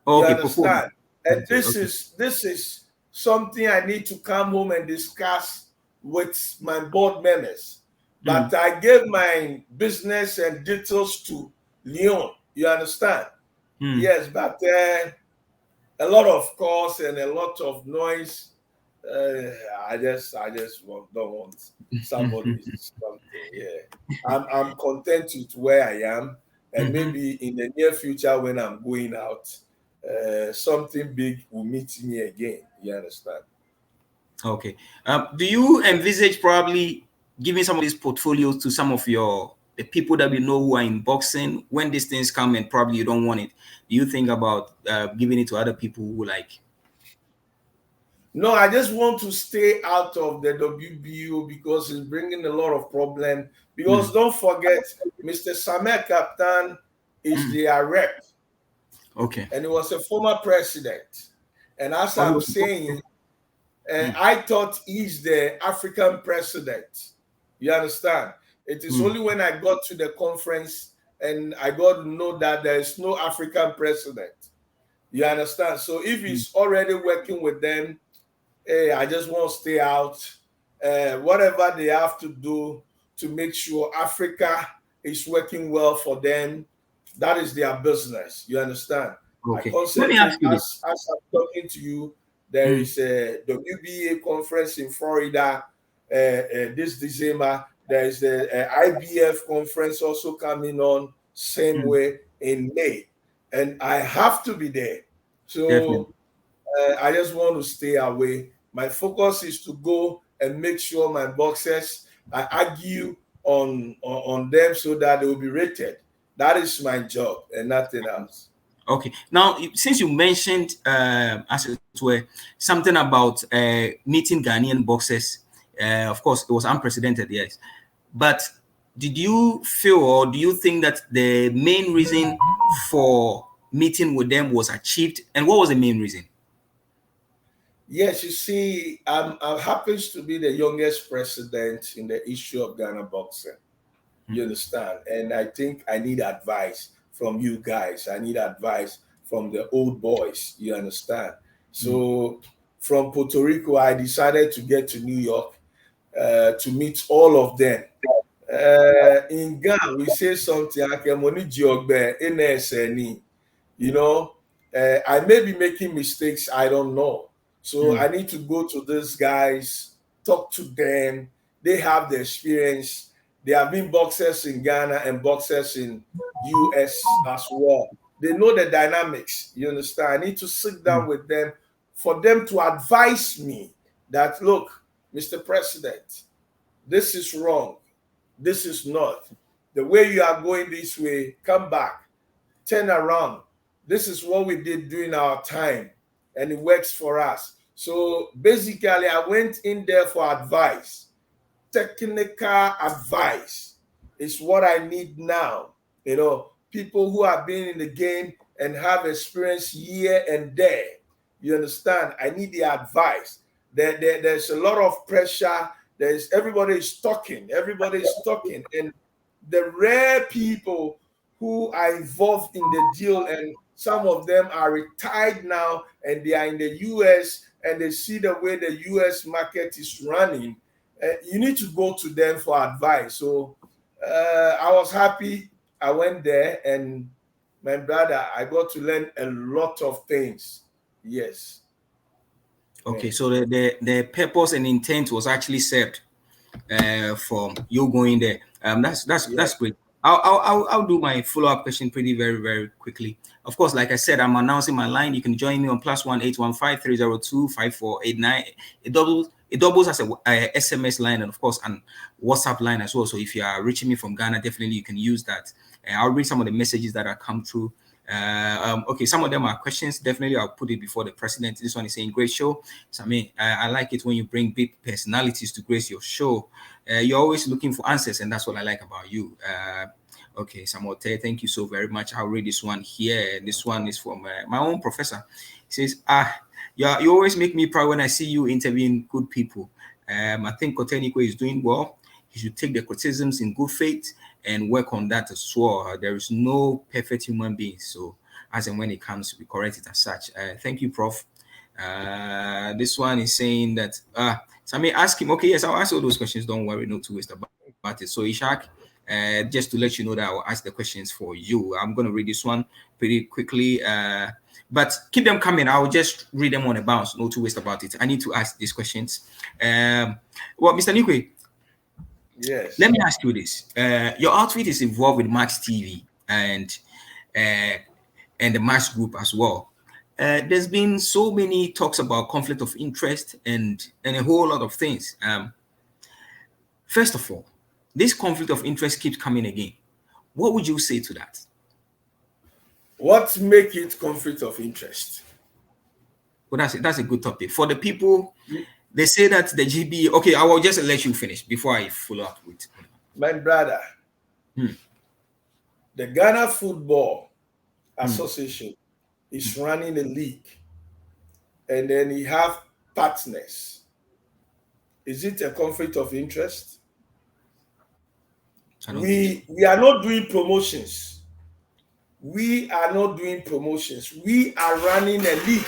Okay, you understand? And this is something I need to come home and discuss with my board members. But I gave my business and details to Leon. You understand? Yes, but a lot of calls and a lot of noise. I just don't want somebody something. Yeah, I'm content with where I am, and maybe in the near future when I'm going out, something big will meet me again. You understand? Okay. Do you envisage probably giving some of these portfolios to some of the people that we know who are in boxing when these things come and probably you don't want it? Do you think about giving it to other people who like? No, I just want to stay out of the WBO because it's bringing a lot of problem. Because don't forget, Mr. Samuel Captain is their rep. Okay. And he was a former president. And as I'm saying, I thought he's the African president. You understand? It is only when I got to the conference and I got to know that there is no African president. You understand? So if he's already working with them, hey, I just want to stay out. Whatever they have to do to make sure Africa is working well for them, that is their business. You understand? Okay. Let me ask you this. As I'm talking to you, there is a WBA conference in Florida this December. There is the IBF conference also coming on same way in May, and I have to be there. So I just want to stay away. My focus is to go and make sure my boxers, I argue on them so that they will be rated. That is my job and nothing else. Okay. Now, since you mentioned, as it were, something about meeting Ghanaian boxers, of course, it was unprecedented, yes. But did you feel, or do you think that the main reason for meeting with them was achieved? And what was the main reason? Yes, you see, I happens to be the youngest president in the history of Ghana boxing. You understand? And I think I need advice from you guys. I need advice from the old boys. You understand? So from Puerto Rico, I decided to get to New York to meet all of them. In Ghana, we say something like you know, I may be making mistakes. I don't know. So I need to go to these guys, talk to them. They have the experience. They have been boxers in Ghana and boxers in US as well. They know the dynamics. You understand? I need to sit down with them for them to advise me that, look, Mr. President, this is wrong. This is not. The way you are going this way, come back, turn around. This is what we did during our time, and it works for us. So basically, I went in there for advice. Technical advice is what I need now. You know, people who have been in the game and have experience here and there. You understand? I need the advice. There's a lot of pressure. Everybody is talking. Everybody is talking. And the rare people who are involved in the deal, and some of them are retired now and they are in the US and they see the way the US market is running. You need to go to them for advice. So I was happy. I went there, and my brother, I got to learn a lot of things. Yes. Okay, so the purpose and intent was actually served from you going there. That's great. I'll do my follow-up question pretty very quickly. Of course, like I said, I'm announcing my line. You can join me on +1 815 302 5489. It doubles as a SMS line, and of course an WhatsApp line as well. So if you are reaching me from Ghana, definitely you can use that. I'll read some of the messages that have come through. Okay, some of them are questions. Definitely, I'll put it before the president. This one is saying, "Great show, Sammy. I like it when you bring big personalities to grace your show. You're always looking for answers, and that's what I like about you." Okay, Samote, thank you so very much. I'll read this one here. This one is from my own professor. He says, "Yeah, you always make me proud when I see you interviewing good people. I think Kotei Neequaye is doing well. He should take the criticisms in good faith and work on that as well. There is no perfect human being, so as and when it comes, we correct it as such." Thank you, Prof. This one is saying that Sammy, ask him. Okay, yes, I'll answer all those questions. Don't worry, no to waste about it. So Ishak, just to let you know that I will ask the questions for you. I'm going to read this one pretty quickly, but keep them coming. I'll just read them on a bounce. No to waste about it. I need to ask these questions. Well, Mr. Neequaye, yes. Let me ask you this. Your outfit is involved with Max TV and the Max Group as well. There's been so many talks about conflict of interest and a whole lot of things. First of all, this conflict of interest keeps coming again. What would you say to that? What make it conflict of interest? Well, that's a good topic. For the people, they say that the GB. Okay, I will just let you finish before I follow up with. My brother, the Ghana Football Association is running a league, and then you have partners. Is it a conflict of interest? We are not doing promotions. We are not doing promotions. We are running a league.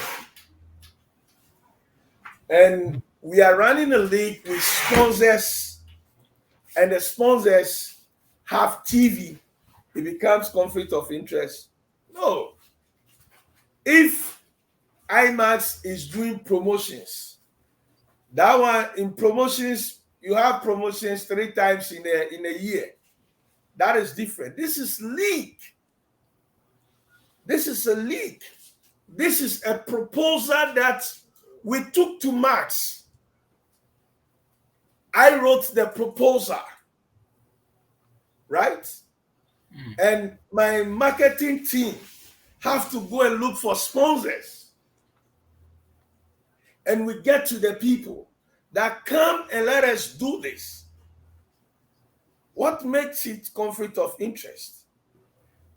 And we are running a league with sponsors, and the sponsors have TV. It becomes conflict of interest. No. If IMAX is doing promotions, that one in promotions, you have promotions 3 times in a year. That is different. This is league. This is a league. This is a proposal that we took to Max. I wrote the proposal, right? And my marketing team have to go and look for sponsors. And we get to the people that come and let us do this. What makes it conflict of interest?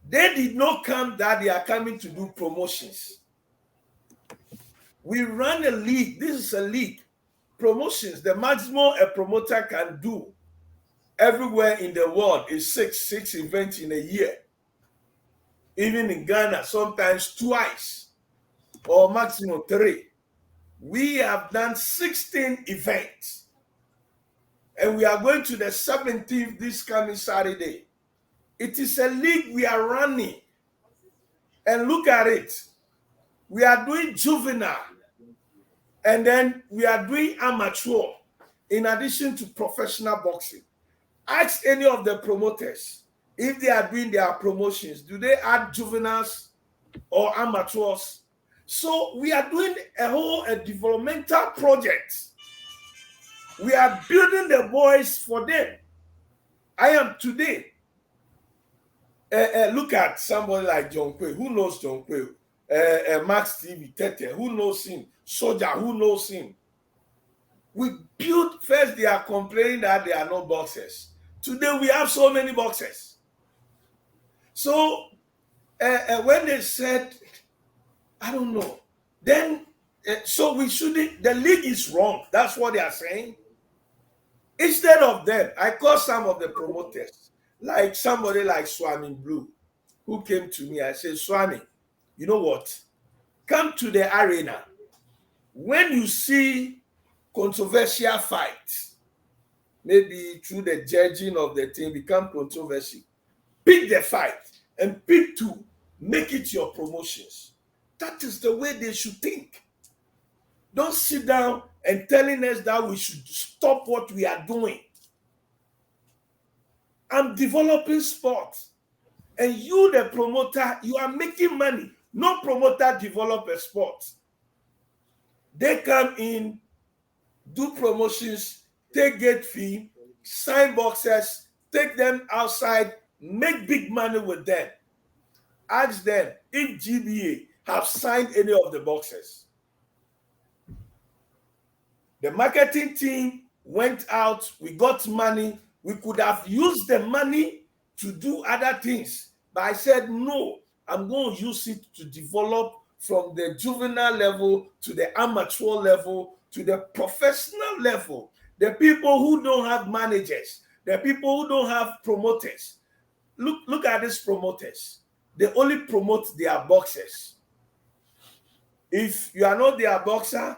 They did not come that they are coming to do promotions. We run a league. This is a league. Promotions, the maximum a promoter can do everywhere in the world is six events in a year. Even in Ghana, sometimes twice or maximum 3. We have done 16 events. And we are going to the 17th this coming Saturday. It is a league we are running. And look at it. We are doing juvenile. And then we are doing amateur in addition to professional boxing. Ask any of the promoters if they are doing their promotions. Do they add juveniles or amateurs? So we are doing a developmental project. We are building the boys for them. I am today. Look at somebody like John Quay. Who knows John Quay? Max TV, Tete. Who knows him? Soldier. Who knows him? We build. First, they are complaining that there are no boxers. Today, we have so many boxers. So, when they said, I don't know, then, so we shouldn't, the league is wrong. That's what they are saying. Instead of them, I call some of the promoters, like somebody like Swami Blue, who came to me. I said, Swami, you know what? Come to the arena. When you see controversial fights, maybe through the judging of the thing become controversy, pick the fight and pick 2, make it your promotions. That is the way they should think. Don't sit down and telling us that we should stop what we are doing. I'm developing sport. And you, the promoter, you are making money. No promoter develop a sport. They come in, do promotions, take gate fee, sign boxers, take them outside, make big money with them. Ask them if GBA have signed any of the boxers. The marketing team went out, we got money. We could have used the money to do other things. But I said, no, I'm going to use it to develop from the juvenile level to the amateur level to the professional level. The people who don't have managers, the people who don't have promoters. Look at these promoters. They only promote their boxers. If you are not their boxer,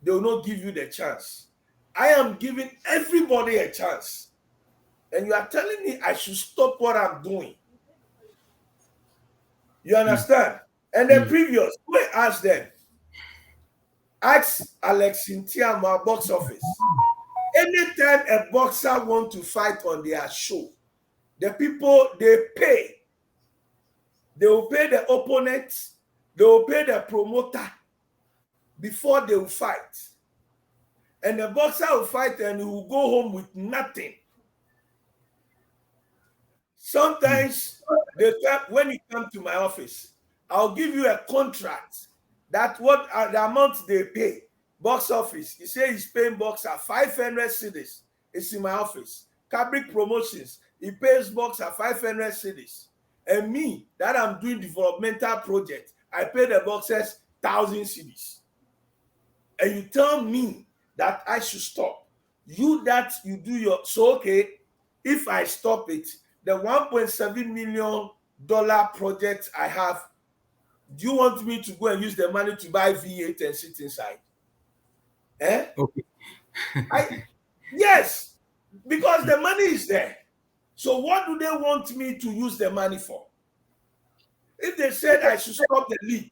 they will not give you the chance. I am giving everybody a chance. And you are telling me I should stop what I'm doing. You understand? And the previous, we asked them. Ask Alex Ntiama box office. Anytime a boxer wants to fight on their show, the people, they pay. They will pay the opponent, they will pay the promoter before they will fight. And the boxer will fight and he will go home with nothing. Sometimes when you come to my office, I'll give you a contract that what are the amounts they pay. Box office, he says he's paying boxer 500 cedis. It's in my office. Fabric Promotions, he pays boxer 500 cedis. And me, that I'm doing developmental project, I pay the boxers 1,000 cedis. And you tell me that I should stop. You do your, so okay, if I stop it, the $1.7 million project I have, do you want me to go and use the money to buy V8 and sit inside? Okay. Yes, because the money is there. So what do they want me to use the money for? If they said I should stop the league,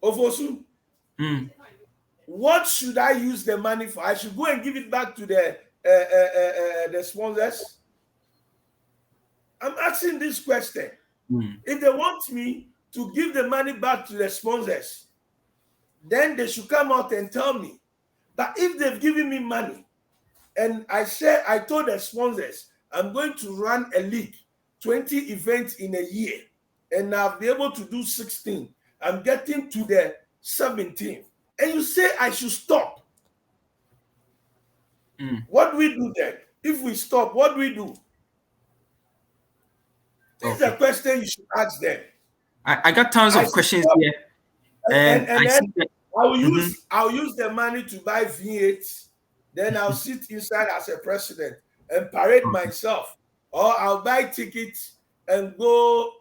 Ofosu, what should I use the money for? I should go and give it back to the sponsors. I'm asking this question. If they want me to give the money back to the sponsors, then they should come out and tell me. But if they've given me money and I told the sponsors, I'm going to run a league, 20 events in a year, and I'll be able to do 16. I'm getting to the 17th. And you say I should stop. What do we do then? If we stop, what do we do? This is a question you should ask them. I got tons of questions here. And then I'll use the money to buy V8. Then I'll sit inside as a president and parade myself. Or I'll buy tickets and go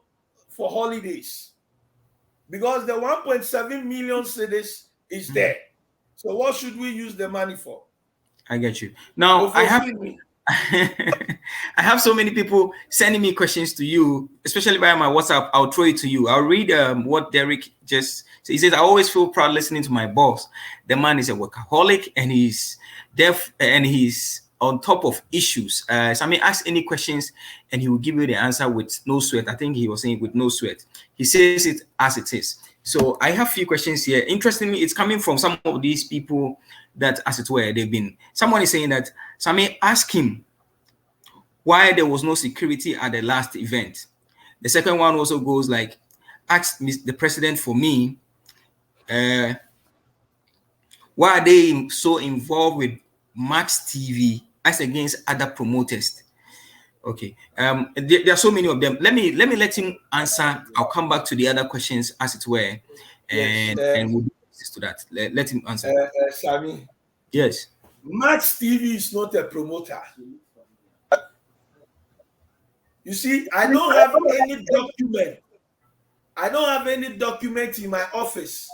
for holidays. Because the 1.7 million cities is there. So what should we use the money for? I get you. Now, I have so many people sending me questions to you, especially via my WhatsApp. I'll throw it to you. I'll read what Derek just said. He says, I always feel proud listening to my boss. The man is a workaholic and he's deaf and he's on top of issues. Sammy, ask any questions and he will give you the answer with no sweat. I think he was saying with no sweat. He says it as it is. So I have a few questions here. Interestingly, it's coming from some of these people that, as it were, someone is saying that, Sammy, ask him why there was no security at the last event. The second one also goes like, ask the president for me, why are they so involved with Max TV as against other promoters? Okay, there are so many of them. Let me let him answer. I'll come back to the other questions as it were, and we'll do this to that. Let him answer. Sammy. Yes. Max TV is not a promoter. You see, I don't have any document. I don't have any document in my office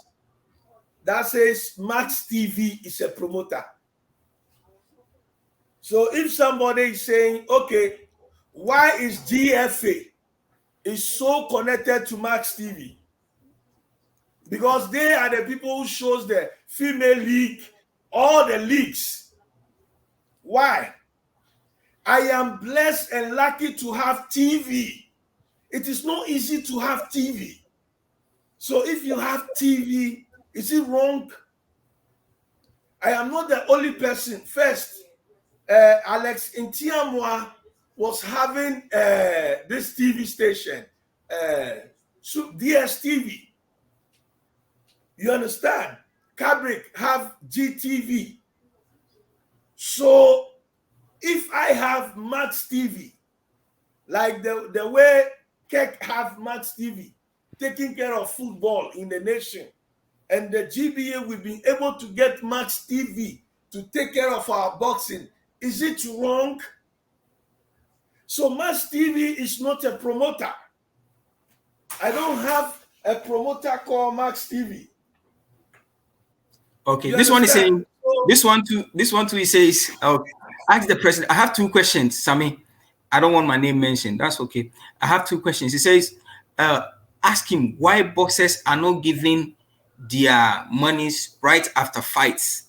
that says Max TV is a promoter. So if somebody is saying, okay, why is GFA is so connected to Max TV? Because they are the people who shows the female league, all the leagues. Why? I am blessed and lucky to have TV. It is not easy to have TV. So if you have TV, is it wrong? I am not the only person. First, Alex Ntiamwa was having this TV station, DSTV. You understand? Kabrick have GTV. So if I have Max TV, like the way Keck have Max TV, taking care of football in the nation, and the GBA will be able to get Max TV to take care of our boxing, is it wrong? So Max TV is not a promoter. I don't have a promoter called Max TV. Okay, this one is saying, this one too, he says, ask the president. I have two questions, Sammy. I don't want my name mentioned. That's okay. I have two questions. He says, ask him why boxers are not giving their monies right after fights.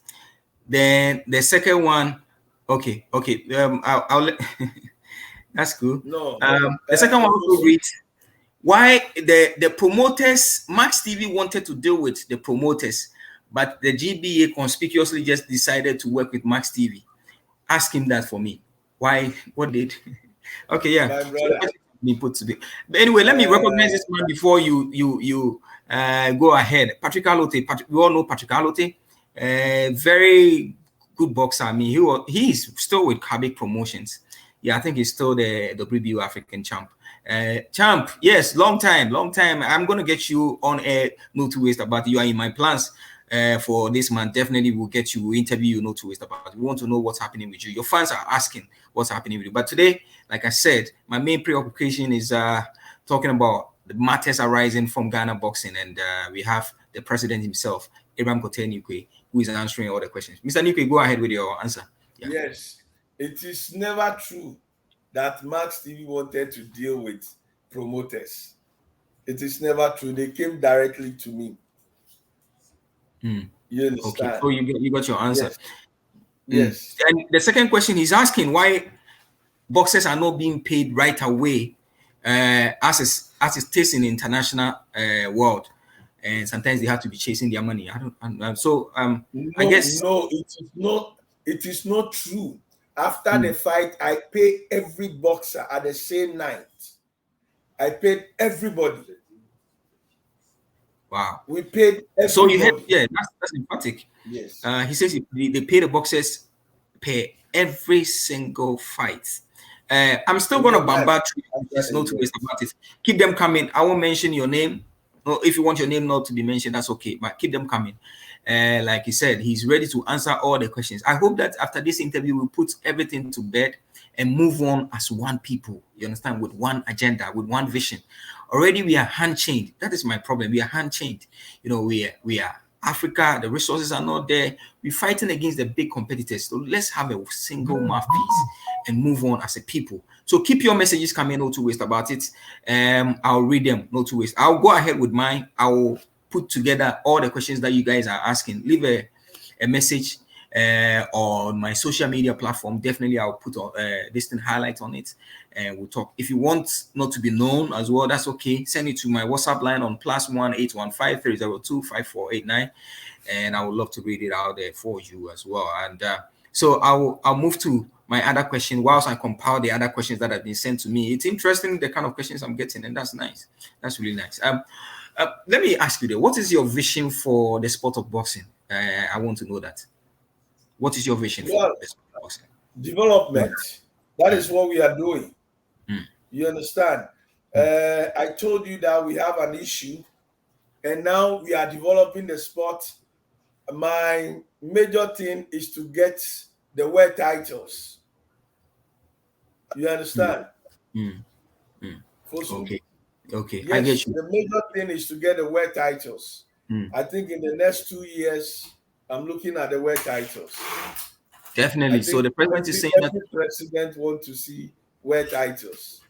Then the second one, okay. I'll let that's cool. No. The second one also reads, why the promoters, Max TV wanted to deal with the promoters, but the GBA conspicuously just decided to work with Max TV. Ask him that for me. Why? What did? Okay, yeah. So, put to be. But anyway, let me recognize this man before you go ahead. Patrick Alote. We all know Patrick Alote. Very good boxer. I mean, he's still with Kabik Promotions. Yeah, I think he's still the WBO African champ. Champ, yes, long time. I'm gonna get you on air. No two ways about it. You are in my plans for this month. Definitely will get you, interview you, no two ways about it. We want to know what's happening with you. Your fans are asking what's happening with you. But today, like I said, my main preoccupation is talking about the matters arising from Ghana boxing, and we have the president himself, Kotei Neequaye, who is answering all the questions. Mr. Neequaye, go ahead with your answer. Yeah. Yes, it is never true that Max TV wanted to deal with promoters. It is never true. They came directly to me. You understand? Okay, so you got your answer. Yes. And the second question he's asking, why boxers are not being paid right away, as it is in the international world, and sometimes they have to be chasing their money. I guess No, it is not true. After the fight, I pay every boxer at the same night. I paid everybody. Wow. We paid everybody. So you heard, that's emphatic. Yes. He says they pay the boxers per every single fight. I'm still going to bombard you. There's no two ways about it. Keep them coming. I won't mention your name. No, if you want your name not to be mentioned, that's okay. But keep them coming. Like he said, he's ready to answer all the questions. I hope that after this interview, we'll put everything to bed and move on as one people. You understand? With one agenda, with one vision. Already we are hand-chained. That is my problem. We are hand-chained. You know, we are Africa. The resources are not there. We're fighting against the big competitors. So let's have a single mouthpiece and move on as a people. So keep your messages coming. No two ways about it. I'll read them. No two ways. I'll go ahead with mine. I will put together all the questions that you guys are asking. Leave a message on my social media platform. Definitely, I'll put this thing highlight on it, and we'll talk. If you want not to be known as well, that's okay. Send it to my WhatsApp line on +1 815 302 5489, and I would love to read it out there for you as well. And so I'll move to my other question whilst I compile the other questions that have been sent to me. It's interesting the kind of questions I'm getting, and that's nice. That's really nice. Let me ask you, what is your vision for the sport of boxing? I want to know that. What is your vision for the sport of boxing? Development. That is what we are doing. You understand? I told you that we have an issue, and now we are developing the sport. My major thing is to get the world titles. You understand? Okay. Yes, I get you. the major thing is to get the world titles. I think in the next 2 years, I'm looking at the world titles. Definitely. So the president is saying that every president wants to see world titles.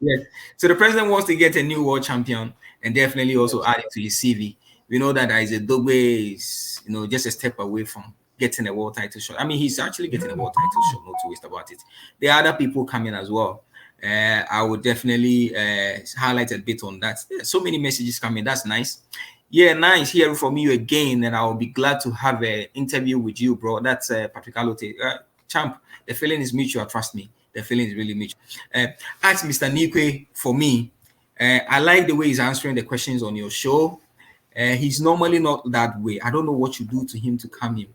Yes. So the president wants to get a new world champion and definitely also add it to his CV. We know that Isaac Dogbe is, just a step away from getting a world title shot. I mean, he's actually getting a world title shot, no two ways about it. There are other people coming as well. I would definitely highlight a bit on that. There's so many messages coming. That's nice. Yeah, nice hearing from you again, and I'll be glad to have an interview with you, bro. That's Patrick champ. The feeling is mutual. Trust me, the feeling is really mutual. Ask Mr. Neequaye for me. I like the way he's answering the questions on your show. He's normally not that way. I don't know what you do to him to calm him.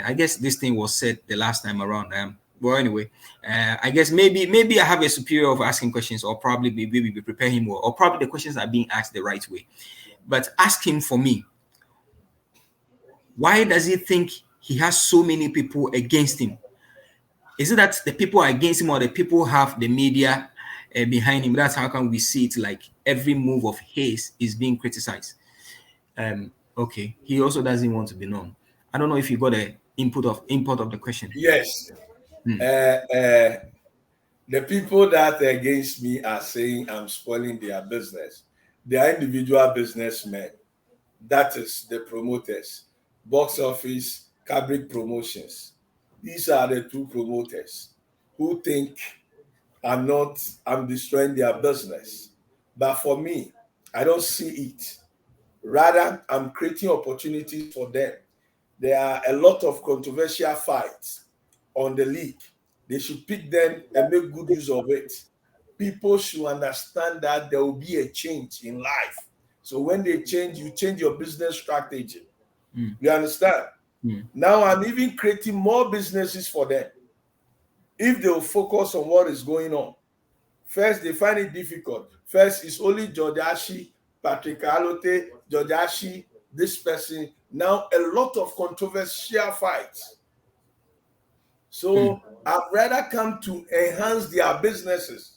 I guess this thing was said the last time around. Well, anyway, I guess maybe I have a superior of asking questions, or probably maybe we prepare him well, or probably the questions are being asked the right way. But ask him for me. Why does he think he has so many people against him? Is it that the people are against him, or the people have the media behind him? That's how come we see it, like every move of his is being criticized. Okay, he also doesn't want to be known. I don't know if you got an import of the question. Yes. The people that are against me are saying I'm spoiling their business. They are individual businessmen. That is the promoters. Box office, Cabric Promotions. These are the two promoters who think I'm destroying their business. But for me, I don't see it. Rather, I'm creating opportunities for them. There are a lot of controversial fights on the league. They should pick them and make good use of it. People should understand that there will be a change in life. So when they change, you change your business strategy. You understand? Now I'm even creating more businesses for them. If they will focus on what is going on. First, they find it difficult. First, it's only George Patrick Alote, George this person. Now, a lot of controversial fights. So I'd rather come to enhance their businesses.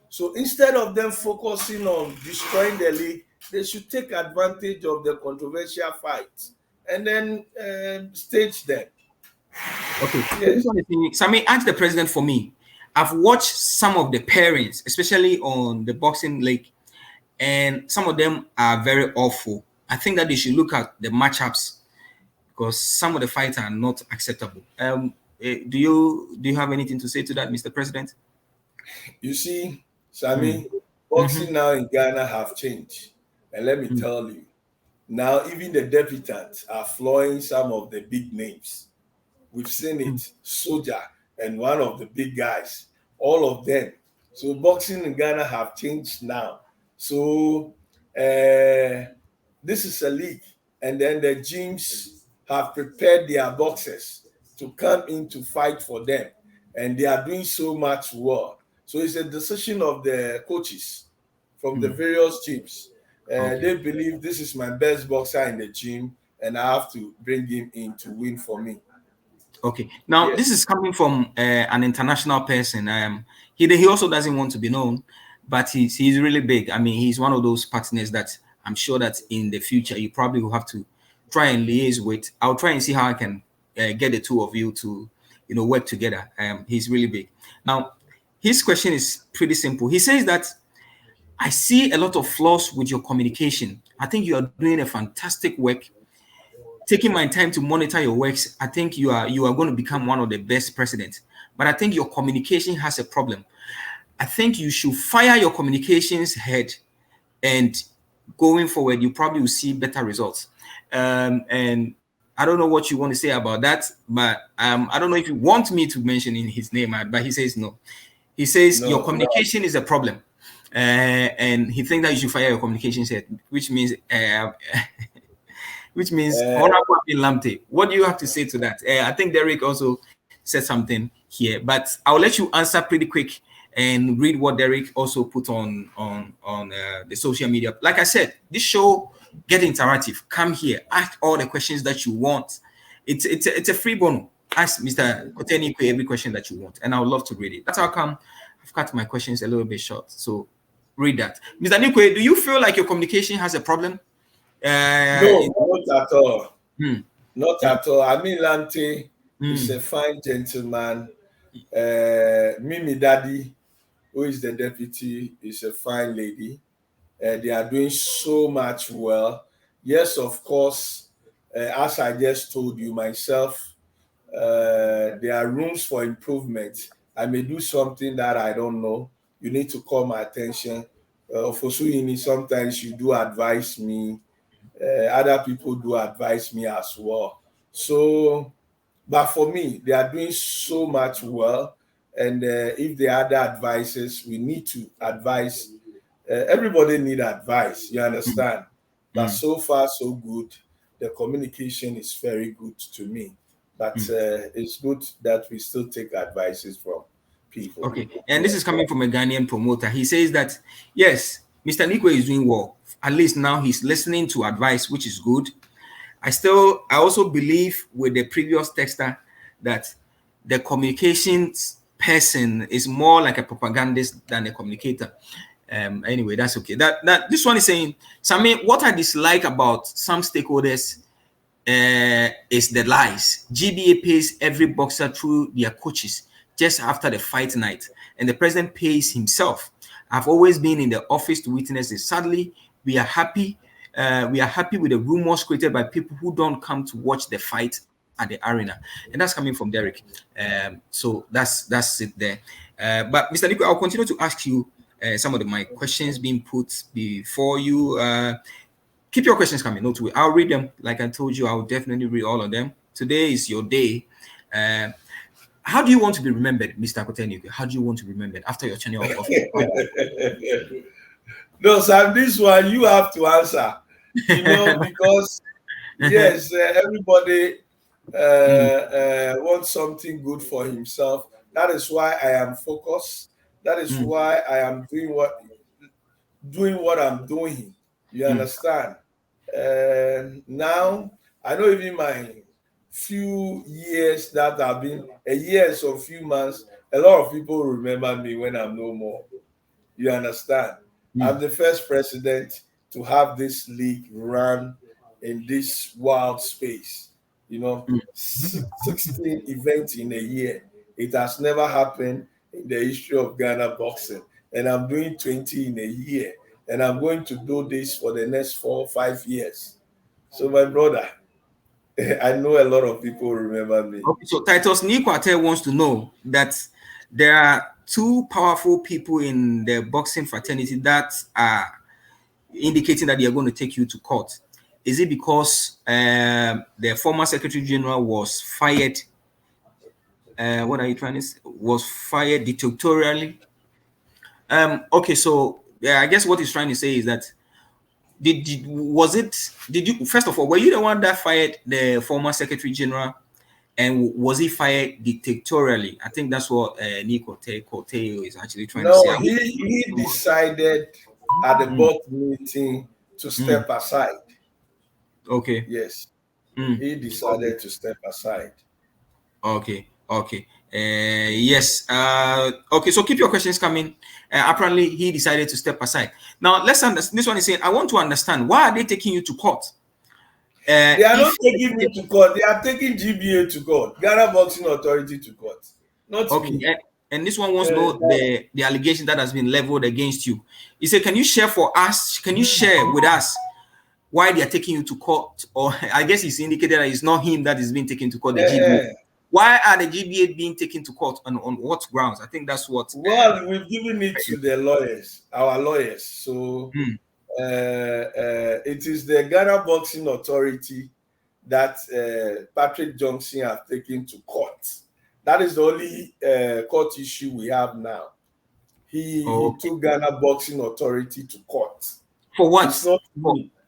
So instead of them focusing on destroying the league, they should take advantage of the controversial fights and then stage them. Okay. Yes. Sammy, ask the president for me. I've watched some of the pairings, especially on the boxing league, and some of them are very awful. I think that they should look at the matchups because some of the fights are not acceptable. Do you have anything to say to that, Mr. President? You see, Sammy, boxing now in Ghana have changed. And let me tell you, now even the debutants are flowing some of the big names. We've seen it, Soldier and one of the big guys, all of them. So boxing in Ghana have changed now. So this is a league, and then the gyms have prepared their boxers to come in to fight for them, and they are doing so much well. So it's a decision of the coaches from the various gyms. They believe this is my best boxer in the gym, and I have to bring him in to win for me. Okay. Now, this is coming from an international person. He also doesn't want to be known, but he's really big. I mean, he's one of those partners that I'm sure that in the future you probably will have to try and liaise with. I'll try and see how I can get the two of you to, work together. He's really big. Now, his question is pretty simple. He says that I see a lot of flaws with your communication. I think you are doing a fantastic work. Taking my time to monitor your works, I think you are going to become one of the best presidents. But I think your communication has a problem. I think you should fire your communications head, and going forward, you probably will see better results. And I don't know what you want to say about that, but I don't know if you want me to mention in his name, but he says no. He says your communication is a problem, and he thinks that you should fire your communications head, which means. Honorable Lamte. What do you have to say to that? I think Derek also said something here, but I'll let you answer pretty quick and read what Derek also put on the social media. Like I said, this show get interactive. Come here, ask all the questions that you want. It's a free bono. Ask Mr. Kotei every question that you want, and I would love to read it. That's how come I've cut my questions a little bit short. So read that, Mr. Neequaye. Do you feel like your communication has a problem? No, not at all. Not at all. I mean, Lante is a fine gentleman. Mimi Daddy, who is the deputy, is a fine lady. They are doing so much well. Yes, of course, as I just told you myself, there are rooms for improvement. I may do something that I don't know. You need to call my attention. Ofosuhene, sometimes you do advise me. Other people do advise me as well. So, but for me, they are doing so much well. And if there are other advices, we need to advise. Everybody need advice, you understand? But so far, so good. The communication is very good to me. But it's good that we still take advices from people. Okay, and this is coming from a Ghanaian promoter. He says that, yes, Mr. Neequaye is doing well. At least now he's listening to advice, which is good. I also believe with the previous texter that the communications person is more like a propagandist than a communicator. Anyway, that's okay. That this one is saying, Sammy, what I dislike about some stakeholders is the lies. GBA pays every boxer through their coaches just after the fight night, and the president pays himself. I've always been in the office to witness it. Sadly, we are happy with the rumors created by people who don't come to watch the fight at the arena, and that's coming from Derek. So that's it there. But Mr. Neequaye, I'll continue to ask you some of my questions being put before you. Keep your questions coming. No, I'll read them. Like I told you, I'll definitely read all of them. Today is your day. How do you want to be remembered, Mr. Kotei? How do you want to be remembered after your tenure of office? No, Sam, this one you have to answer. Because yes, everybody wants something good for himself. That is why I am focused. That is why I am doing what I'm doing. You understand? Now I know even my few years that have been a year, so few months, a lot of people remember me when I'm no more. You understand? I'm the first president to have this league run in this wild space. 16 events in a year. It has never happened in the history of Ghana boxing. And I'm doing 20 in a year. And I'm going to do this for the next 4 or 5 years. So my brother, I know a lot of people remember me. Okay, so Titus Neequaye wants to know that there are two powerful people in the boxing fraternity that are indicating that they are going to take you to court. Is it because the former Secretary General was fired? What are you trying to say? Was fired dictatorially? Okay, so yeah, I guess what he's trying to say is that did you first of all, were you the one that fired the former Secretary General, and was he fired dictatorially? I think that's what Kotei is actually trying to say. No, he decided at the board meeting to step aside. Okay. Yes, he decided to step aside. Okay. Yes. Okay. So keep your questions coming. Apparently, he decided to step aside. Now, let's understand. This one is saying, I want to understand, why are they taking you to court? They are not taking me to court. They are taking GBA to court, Ghana Boxing Authority to court. Not me. And this one wants to know the allegation that has been leveled against you. He said, can you share with us why they are taking you to court? Or I guess he's indicated that it's not him that is being taken to court, the GBA. Why are the GBA being taken to court, on what grounds? I think that's what. Well, we've given it to the lawyers, our lawyers. So it is the Ghana Boxing Authority that Patrick Johnson have taken to court. That is the only court issue we have now. He took Ghana Boxing Authority to court. For what? It's not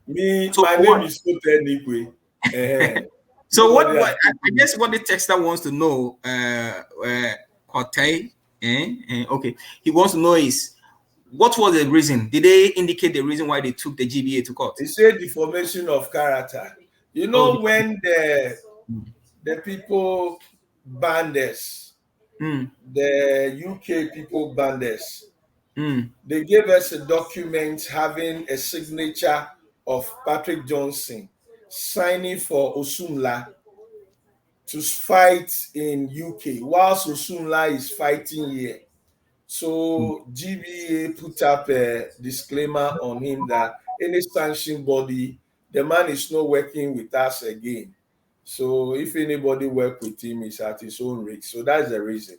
me. So my name is Kotei Neequaye. So what I guess what the texter wants to know, Kotei, okay, he wants to know is, what was the reason? Did they indicate the reason why they took the GBA to court? He said deformation of character. You know, when the people banned us, the UK people banned us, they gave us a document having a signature of Patrick Johnson signing for Osumla to fight in UK, whilst Osumla is fighting here. So GBA put up a disclaimer on him that any sanction body, the man is not working with us again. So if anybody work with him, it's at his own risk. So that's the reason.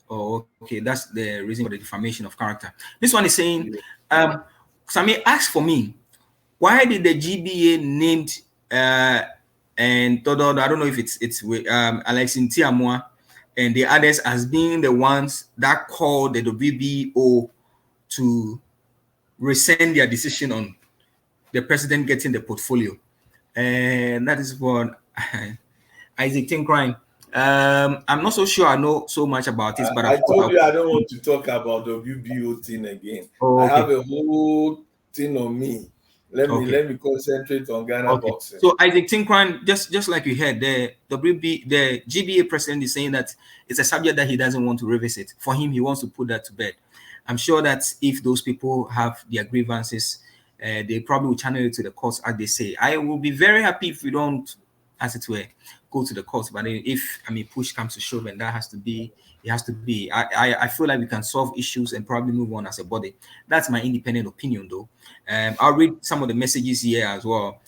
Oh, okay. That's the reason for the defamation of character. This one is saying, Sammy asked for me, why did the GBA named and Todo, I don't know if it's Alex Ntiamwa and the others as being the ones that called the WBO to rescind their decision on the president getting the portfolio, and that is what Isaac Tinkrine. I'm not so sure I know so much about it, but I told you I don't want to talk about the WBO thing again. I have a whole thing on me. Let me concentrate on Ghana boxing. So Isaac Tinkrine, just like you heard, the GBA president is saying that it's a subject that he doesn't want to revisit. For him, he wants to put that to bed. I'm sure that if those people have their grievances, they probably will channel it to the courts, as they say. I will be very happy if we don't, as it were, go to the courts. But if push comes to shove, and that has to be, it has to be. I feel like we can solve issues and probably move on as a body. That's my independent opinion, though. I'll read some of the messages here as well.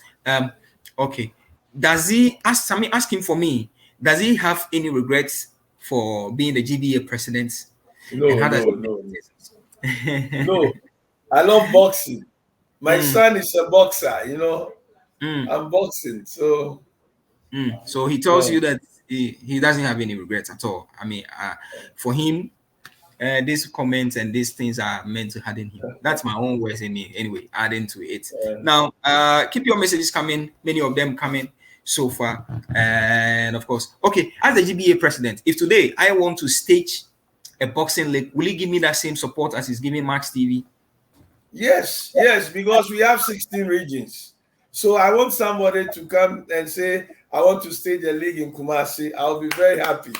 Okay, does he ask him for me? Does he have any regrets for being the GBA president? No. No, I love boxing. My son is a boxer, you know. I'm boxing, so. So he tells you that he doesn't have any regrets at all. For him, these comments and these things are meant to harden him. That's my own words anyway, adding to it. Now, keep your messages coming. Many of them coming so far. And of course, okay, as the GBA president, if today I want to stage a boxing league, will he give me that same support as he's giving Max TV? Yes, because we have 16 regions. So I want somebody to come and say, I want to stage a league in Kumasi. I'll be very happy.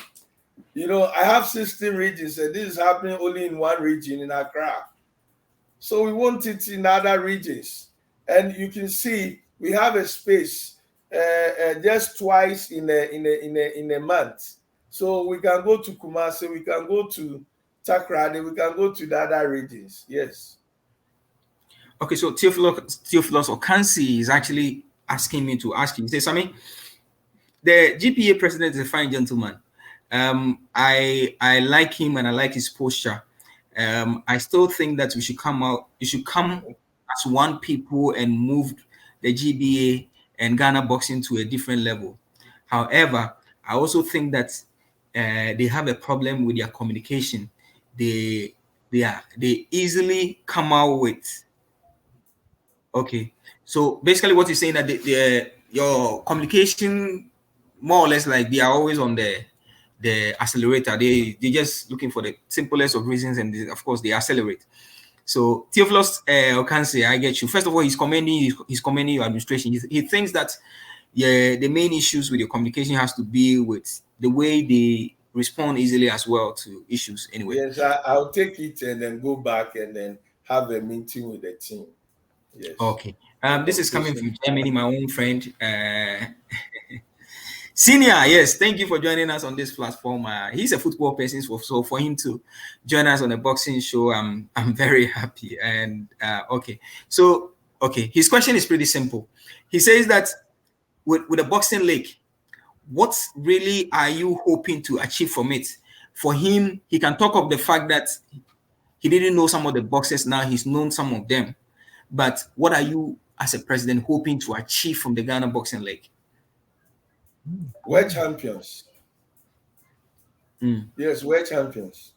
You know, I have 16 regions, and this is happening only in one region, in Accra. So we want it in other regions. And you can see we have a space just twice in a month. So we can go to Kumasi, we can go to Takrady, we can go to the other regions. Yes. Okay, so Theophilus Okansi is actually asking me to ask you. He says, Sammy, the GPA president is a fine gentleman. I like him and I like his posture. I still think that we should come out. You should come as one people and move the GBA and Ghana boxing to a different level. However, I also think that they have a problem with their communication. They easily come out with, okay. So basically, what you're saying that your communication, more or less, like they are always on the accelerator. They just looking for the simplest of reasons, and of course they accelerate. So Theophilus Okanse, I get you. First of all, he's commending your administration. He thinks that the main issues with your communication has to be with the way they respond easily as well to issues. Anyway, Yes, I'll take it and then go back and then have a meeting with the team. Yes. Okay. This is coming from Germany, my own friend. Senior, yes, thank you for joining us on this platform. He's a football person, so for him to join us on a boxing show, I'm very happy. And okay, his question is pretty simple. He says that with a boxing league, what really are you hoping to achieve from it? For him, he can talk of the fact that he didn't know some of the boxers, now he's known some of them. But what are you, as a president, hoping to achieve from the Ghana Boxing League? We're champions. Yes, we're champions.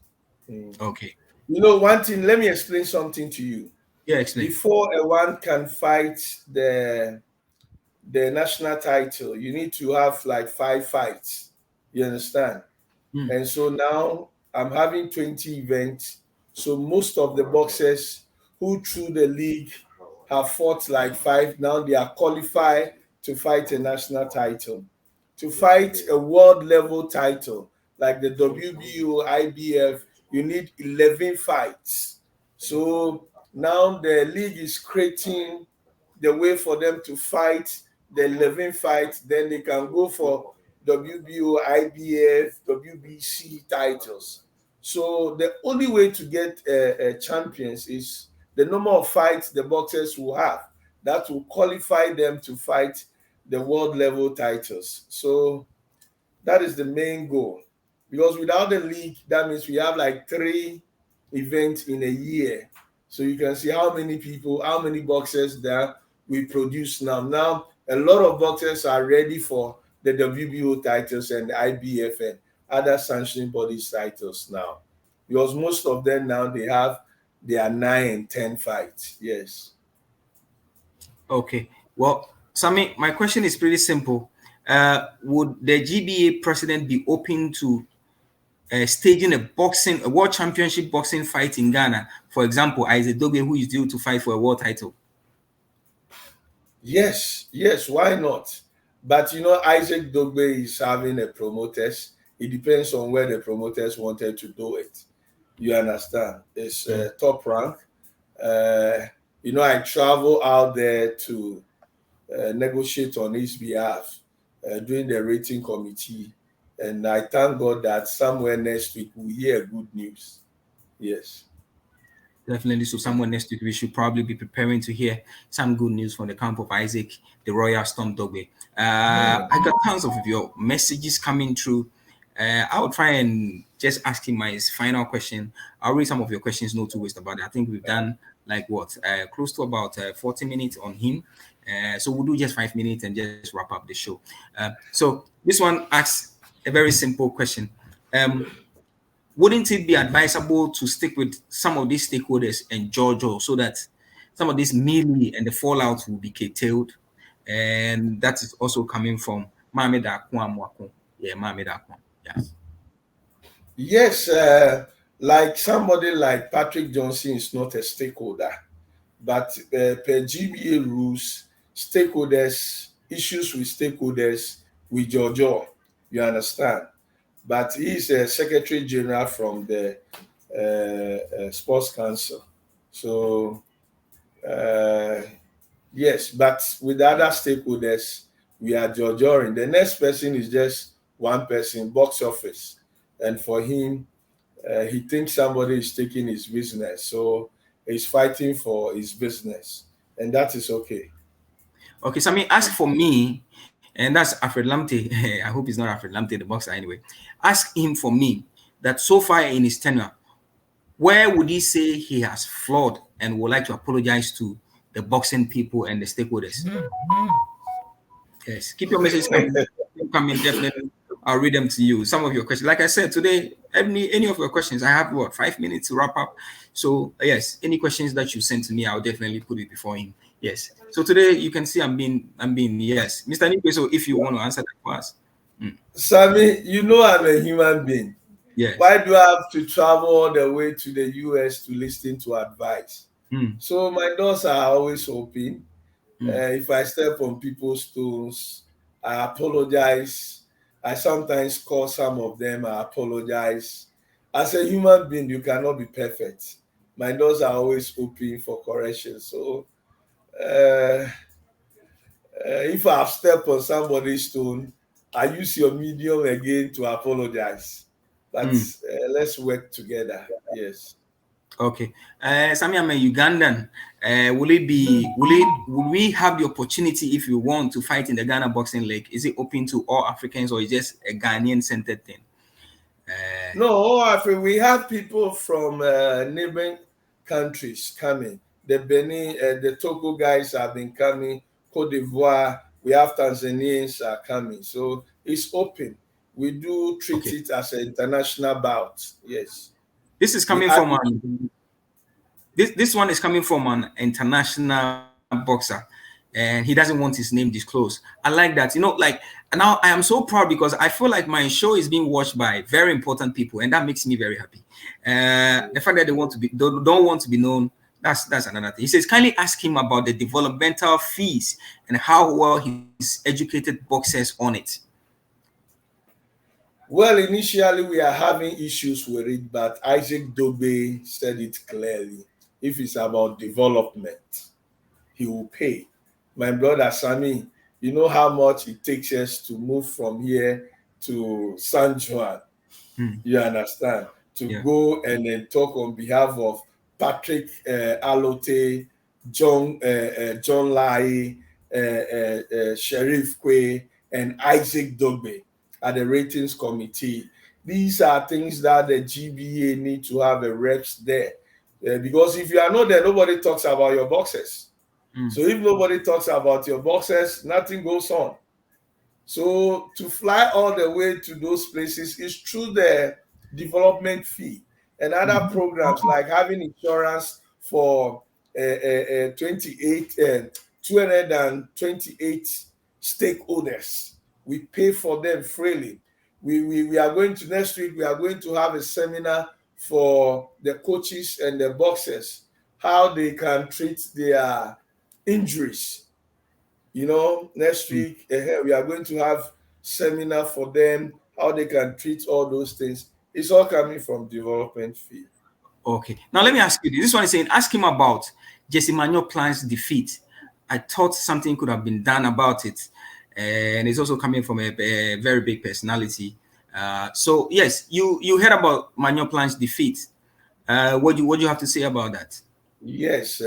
Okay. You know, one thing, let me explain something to you. Yeah, explain. Before a one can fight the national title, you need to have like 5 fights. You understand? And so now I'm having 20 events. So most of the boxers who through the league have fought like 5, now they are qualified to fight a national title. To fight a world level title like the WBO, IBF, you need 11 fights. So now the league is creating the way for them to fight the 11 fights, then they can go for WBO, IBF, WBC titles. So the only way to get champions is the number of fights the boxers will have. That will qualify them to fight the world level titles. So that is the main goal. Because without the league, that means we have like 3 events in a year. So you can see how many people, how many boxers that we produce now. Now, a lot of boxers are ready for the WBO titles and the IBF and other sanctioning bodies titles now. Because most of them now, they are 9 and 10 fights. Yes. Okay. Well, Sammy, my question is pretty simple. Would the GBA president be open to staging a world championship boxing fight in Ghana? For example, Isaac Dogbe, who is due to fight for a world title. Yes, why not? But you know, Isaac Dogbe is having a promoters. It depends on where the promoters wanted to do it. You understand? It's top rank. You know, I travel out there to negotiate on his behalf during the rating committee. And I thank God that somewhere next week we'll hear good news. Yes. Definitely. So somewhere next week, we should probably be preparing to hear some good news from the camp of Isaac, the Royal Storm Dogbe. I got tons of your messages coming through. I'll try and just ask him my final question. I'll read some of your questions, no two ways about it. I think we've done close to about 40 minutes on him. So we'll do just 5 minutes and just wrap up the show. So this one asks a very simple question. Wouldn't it be advisable to stick with some of these stakeholders and Giorgio so that some of this melee and the fallout will be curtailed? And that is also coming from Mohamed Akwam. Yeah, Mohamed Akwam. Yes. Yes, like somebody like Patrick Johnson is not a stakeholder, but per GBA rules, issues with stakeholders with Giorgio, you understand? But he is a Secretary General from the Sports Council. So, yes, but with the other stakeholders, we are Giorgioing. The next person is just one person, box office. And for him, he thinks somebody is taking his business. So he's fighting for his business. And that is okay. Okay, Sammy, ask for me, and that's Alfred Lamte. I hope he's not Alfred Lamte, the boxer anyway. Ask him for me that so far in his tenure, where would he say he has flawed and would like to apologize to the boxing people and the stakeholders? Yes, keep your message coming. Keep coming, definitely. I'll read them to you. Some of your questions, like I said today, any of your questions, I have 5 minutes to wrap up. So yes, any questions that you send to me, I'll definitely put it before him. Yes. So today you can see I'm being yes, Mr. Neequaye. So if you want to answer that for us, Sammy, you know I'm a human being. yes. Why do I have to travel all the way to the US to listen to advice? Mm, So my doors are always open. mm. If I step on people's toes, I apologize. I sometimes call some of them, I apologize. As a human being, you cannot be perfect. My doors are always open for correction. So uh, if I have stepped on somebody's stone, I use your medium again to apologize. But Mm. let's work together. Yes. Okay. Sammy, I'm a Ugandan. Will we have the opportunity if you want to fight in the Ghana Boxing League? Is it open to all Africans or is it just a Ghanaian centered thing? No, Africa, we have people from neighboring countries coming. The Benin, the Togo guys have been coming. Cote d'Ivoire, we have Tanzanians are coming. So it's open. We do treat Okay. it as an international bout. Yes. This is We coming add from this one is coming from an international boxer, and he doesn't want his name disclosed. I like that. Like now I am so proud because I feel like my show is being watched by very important people, and that makes me very happy. The fact that they want to be don't want to be known, that's another thing. He says, kindly ask him about the developmental fees and how well he's educated boxers on it. Well, initially we are having issues with it, but Isaac Dobe said it clearly. If it's about development, he will pay. My brother Sammy, you know how much it takes us to move from here to San Juan. Hmm. You understand? To Yeah. go and then talk on behalf of Patrick Alote, John Lai, Sheriff Kwe, and Isaac Dogbe at the ratings committee. These are things that the GBA need to have a reps there. Because if you are not there, nobody talks about your boxes. So if nobody talks about your boxes, nothing goes on. So to fly all the way to those places is through the development fee and other programs like having insurance for 228 stakeholders. We pay for them freely. We are going to next week, we are going to have a seminar for the coaches and the boxers, how they can treat their injuries. Next week we are going to have seminar for them, how they can treat all those things. It's all coming from development fee. Okay. Now let me ask you this. This one is saying, ask him about Jesse Manuel Plan's defeat. I thought something could have been done about it. And it's also coming from a very big personality. So yes, you heard about Manuel Plan's defeat. What do you have to say about that? Yes,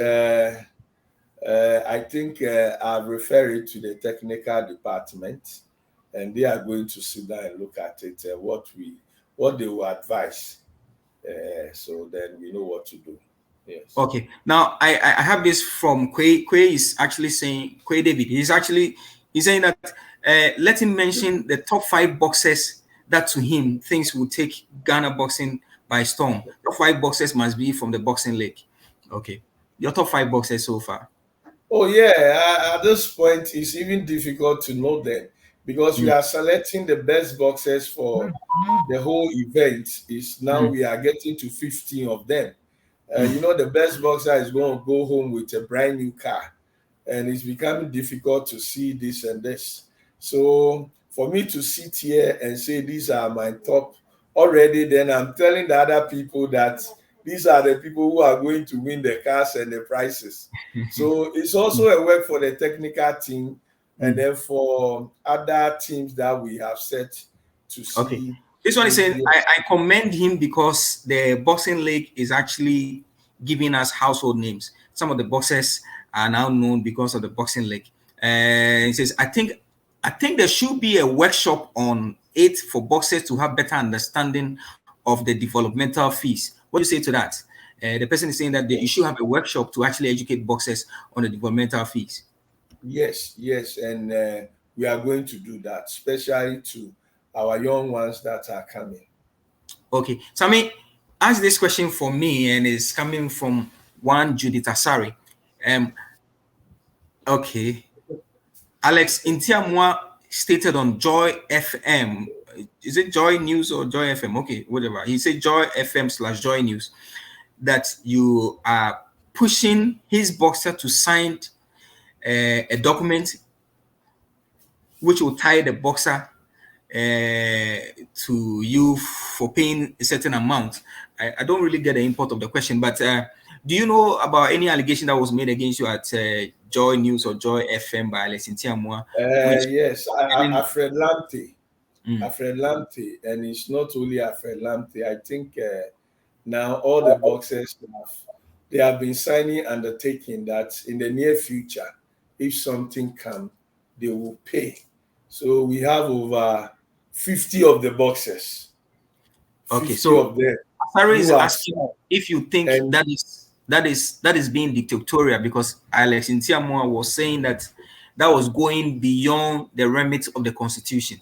I think I'll refer it to the technical department, and they are going to sit down and look at it, what they will advise. So then we know what to do. Yes. Okay. Now I have this from Quay. Quay is actually saying, Quay David. He's saying that let him mention the top 5 boxers that to him things will take Ghana boxing by storm. Top 5 boxers must be from the boxing league. Okay. Your top 5 boxers so far. Oh yeah, at this point it's even difficult to know them because we are selecting the best boxers for the whole event. Is now we are getting to 15 of them. The best boxer is going to go home with a brand new car, and it's becoming difficult to see this and this. So for me to sit here and say these are my top already, then I'm telling the other people that these are the people who are going to win the cars and the prizes. So it's also a work for the technical team and then for other teams that we have set to see. Okay. This one is saying, I commend him because the boxing league is actually giving us household names. Some of the boxers are now known because of the boxing league. And it says, I think there should be a workshop on it for boxers to have better understanding of the developmental fees. What do you say to that? The person is saying that you should have a workshop to actually educate boxers on the developmental fees. Yes, and we are going to do that, especially to our young ones that are coming. Okay, so I mean, ask this question for me, and it's coming from one Judith Asari. Okay, Alex Intiamwa stated on Joy FM. Is it Joy News or Joy FM? Okay, whatever. He said Joy FM/Joy News that you are pushing his boxer to sign a document which will tie the boxer to you for paying a certain amount. I don't really get the import of the question, but do you know about any allegation that was made against you at Joy News or Joy FM by Alex Intiamwa? Yes, Alfred Lamptey. Alfred Lamptey, and it's not only Alfred Lamptey. I think now all the boxers they have been signing undertaking that in the near future, if something comes, they will pay. So we have over 50 of the boxers. Okay, so of them. Sarah is asking if you think that is being dictatorial, because Alex Intiamwa was saying that was going beyond the remit of the Constitution.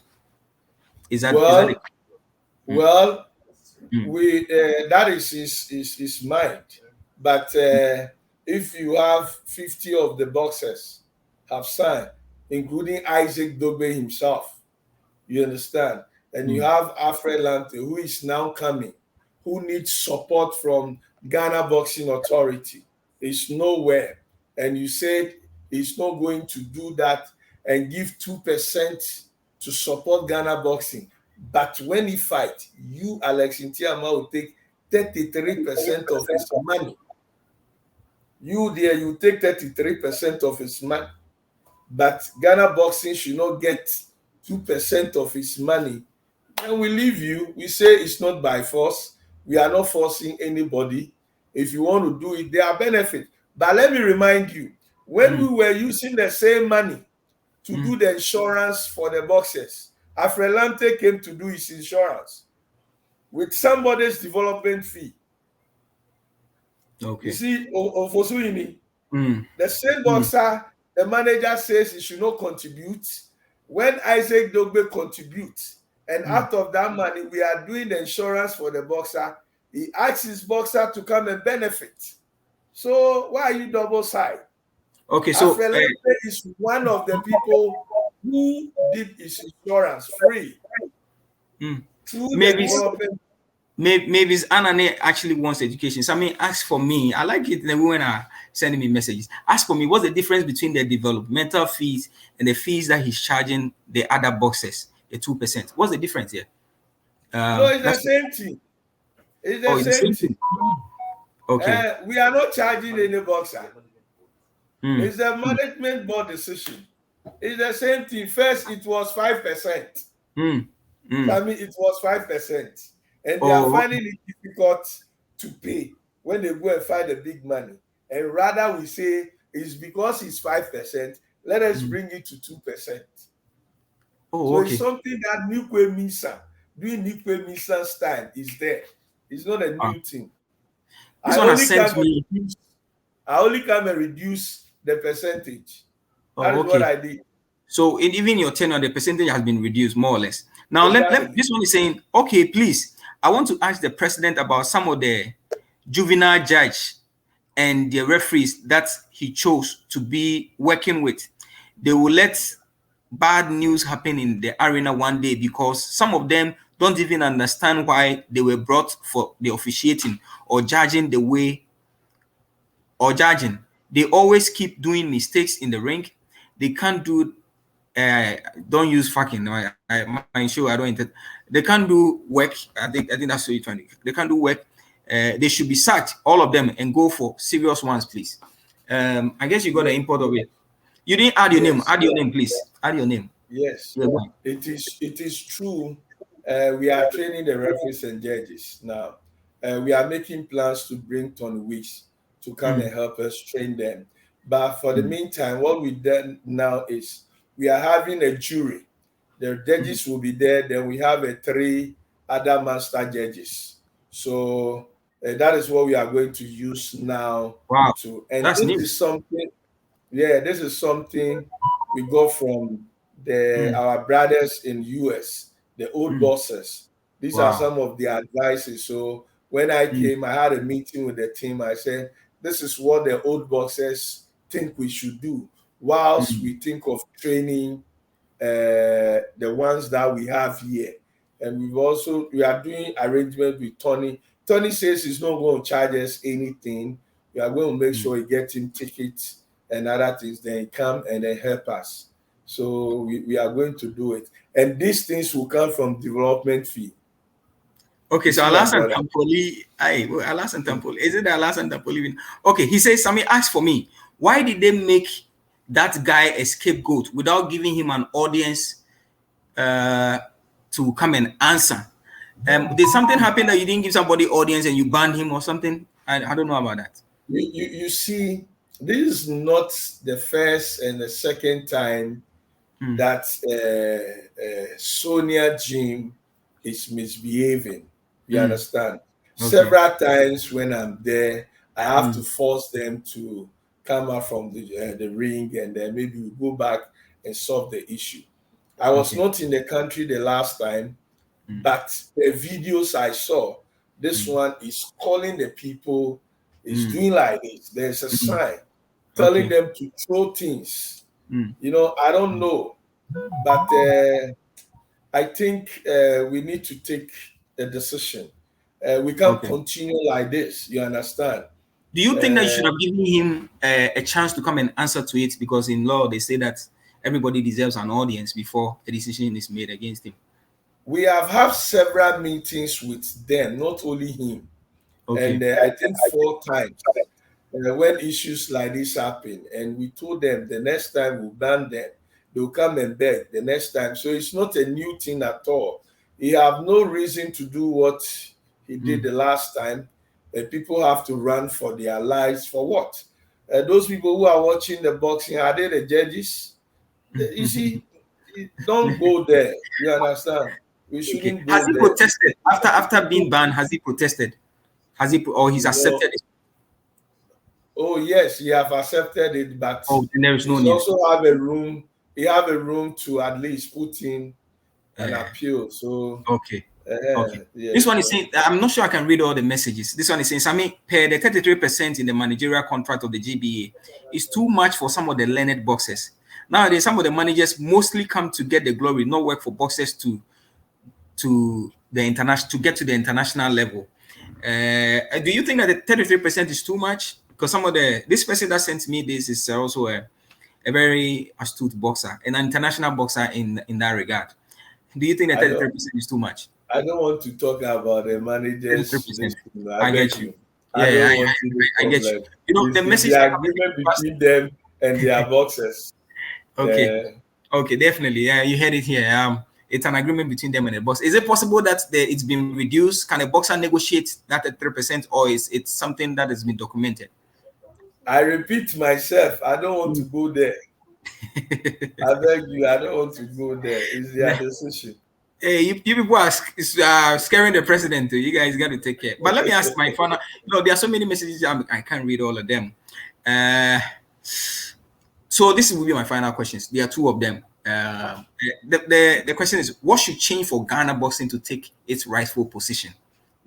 Is that well? We that is his mind. But if you have 50 of the boxers have signed, including Isaac Dogbe himself, you understand, and you have Alfred Lamptey, who is now coming, who needs support from Ghana Boxing Authority, is nowhere, and you said he's not going to do that and give 2% to support Ghana Boxing. But when he fights, you, Alex Intiamwa, will take 33% of his money. You there, you take 33% of his money. But Ghana Boxing should not get 2% of his money. And we leave you. We say it's not by force. We are not forcing anybody. If you want to do it, there are benefits. But let me remind you, when we were using the same money to do the insurance for the boxers, Alfred Lamptey came to do his insurance with somebody's development fee. Okay. You see, Ofosuhene, the same boxer, the manager says he should not contribute. When Isaac Dogbe contributes, and out of that money, we are doing the insurance for the boxer, he asks his boxer to come and benefit. So why are you double-sided? Okay, so Alfred Lamptey is one of the people who did his insurance free. Maybe Anane actually wants education. So I mean, ask for me. I like it. The women are sending me messages. Ask for me. What's the difference between the developmental fees and the fees that he's charging the other boxers, the 2%? What's the difference here? No, it's the same thing. It's the same thing. Okay. We are not charging any boxer. It's a management board decision. It's the same thing. First, it was 5%. I mean, it was 5%. And they are finding it difficult to pay when they go and find the big money. And rather, we say it's because it's 5%, let us bring it to 2%. So it's something that Neequaye Misa, doing Neequaye Misa's time is there. It's not a new thing. I only come and reduce the percentage. That is what I did. So even your tenure, the percentage has been reduced more or less. Now, this one is saying, okay, please, I want to ask the president about some of the juvenile judge and the referees that he chose to be working with. They will let bad news happen in the arena one day because some of them don't even understand why they were brought for the officiating or judging the way or judging. They always keep doing mistakes in the ring. They can't do don't use fucking. I'm sure I don't. They can't do work. I think that's what you're trying to. They can't do work. They should be sacked, all of them, and go for serious ones, please. I guess you got the import of it. You didn't add your name. Add your name, please. Add your name. Yes, it is true. We are training the referees and judges now. We are making plans to bring Tony Weeks to come and help us train them. But for the meantime, what we done now is we are having a jury. The judges will be there. Then we have 3 other master judges. So that is what we are going to use now. Wow, And that's this new. is something. Yeah, this is something we got from our brothers in US, the old bosses. These are Wow. some of the advices. So when I came, I had a meeting with the team. I said, this is what the old bosses think we should do, whilst we think of training the ones that we have here. And we are doing arrangement with Tony. Tony says he's not going to charge us anything. We are going to make sure he gets him tickets and other things. Then he come and then help us. So we are going to do it. And these things will come from development fee. Okay, so Alas and Tampoli, Alas and Tampoli, is it Alas and Tampoli? Okay, he says, Sammy, ask for me. Why did they make that guy a scapegoat without giving him an audience to come and answer? Did something happen that you didn't give somebody audience and you banned him or something? I don't know about that. You see, this is not the first and the second time that Sonia Jim is misbehaving. You understand? Okay. Several times when I'm there, I have to force them to come out from the ring, and then maybe we go back and solve the issue. I was not in the country the last time, but the videos I saw, this one is calling the people, is doing like this. There's a sign telling them to throw things. You know, I don't know, but I think we need to take a decision. We can't continue like this. You understand? Do you think that you should have given him a chance to come and answer to it? Because in law, they say that everybody deserves an audience before a decision is made against him. We have had several meetings with them, not only him. And I think 4 times when issues like this happen. And we told them the next time we'll ban them. They'll come and beg the next time. So it's not a new thing at all. He have no reason to do what he did the last time. People have to run for their lives. For what? Those people who are watching the boxing, are they the judges? You see, don't go there. You understand? We shouldn't go there. Has he protested after being banned? Has he protested? Has he, or he's accepted it? Oh yes, he have accepted it, but then there is no need. Also have a room. He have a room to at least put in an appeal. So yeah, this one is saying, I'm not sure I can read all the messages. This one is saying, Sammy, per the 33% in the managerial contract of the GBA is too much for some of the learned boxers. Nowadays, some of the managers mostly come to get the glory, not work for boxers to the international, to get to the international level. Do you think that the 33% is too much? Because some of this person that sent me this is also a very astute boxer, an international boxer in that regard. Do you think that 33% is too much? I don't want to talk about the managers. I get you. I get you. You know, the message the agreement between them and their boxers. Okay, definitely. Yeah, you heard it here. It's an agreement between them and the box. Is it possible that it's been reduced? Can a boxer negotiate that at 3%, or is it something that has been documented? I repeat myself, I don't want to go there. I beg you, I don't want to go there. It's their decision. Hey, you people are scaring the president. You guys got to take care. But let me ask my final. There are so many messages. I can't read all of them. So this will be my final questions. There are 2 of them. The question is, what should change for Ghana boxing to take its rightful position?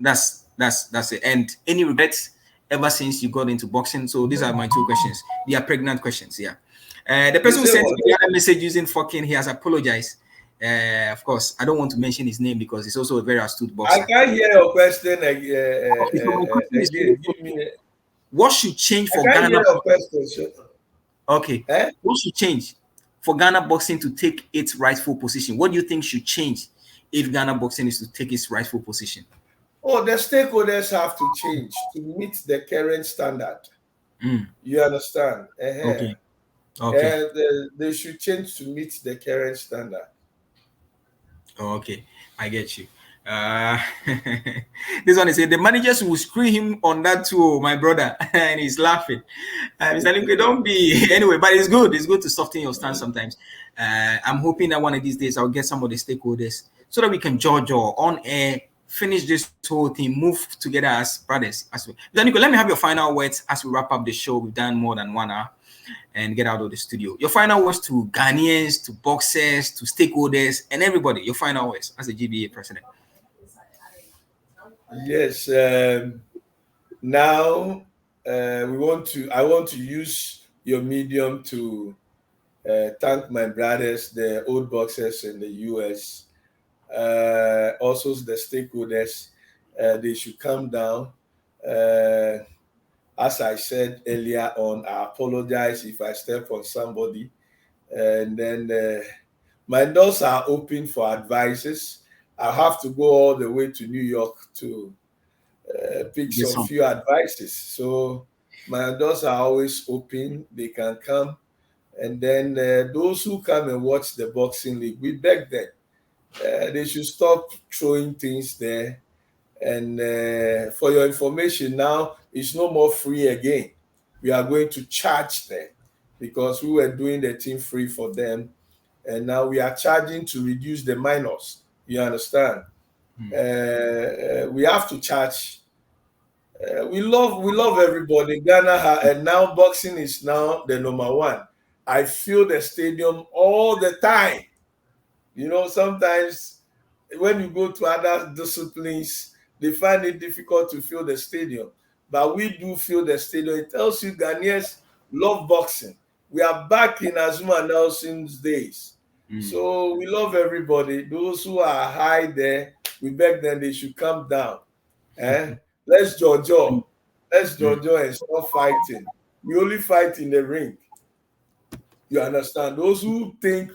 That's it. And any regrets ever since you got into boxing? So these are my 2 questions. They are pregnant questions. Yeah. The person who sent me the other message using fucking, he has apologized. Of course, I don't want to mention his name because he's also a very astute boxer. I can't hear your question again. What should change for Ghana? Okay. What should change for Ghana boxing to take its rightful position? What do you think should change if Ghana boxing is to take its rightful position? Oh, the stakeholders have to change to meet the current standard. You understand? Okay. They should change to meet the current standard. Okay, I get you. Uh, this one is saying the managers will screw him on that too, my brother, and he's laughing. Mr. Neequaye, don't be anyway, but it's good. It's good to soften your stance sometimes. I'm hoping that one of these days I'll get some of the stakeholders so that we can judge or on air finish this whole thing, move together as brothers. As we, Mr. Neequaye, let me have your final words as we wrap up the show. We've done more than 1 hour and get out of the studio. Your final words to Ghanaians, to boxers, to stakeholders, and everybody. Your final words as a GBA president. Yes. Now I want to use your medium to thank my brothers, the old boxers in the US, also the stakeholders. They should come down. As I said earlier on, I apologize if I step on somebody. And then my doors are open for advices. I have to go all the way to New York to pick some few advices. So my doors are always open. They can come. And then those who come and watch the boxing league, we beg them. They should stop throwing things there. And for your information, now it's no more free again. We are going to charge them because we were doing the thing free for them. And now we are charging to reduce the minus. You understand? We have to charge. We love everybody. Ghana and now boxing is now the number one. I fill the stadium all the time. You know, sometimes when you go to other disciplines, they find it difficult to fill the stadium. But we do fill the stadium. It tells you Ghanaians love boxing. We are back in Azuma Nelson's days. So we love everybody. Those who are high there, we beg them they should come down. Let's jojo. Let's jojo and stop fighting. We only fight in the ring. You understand? Those who think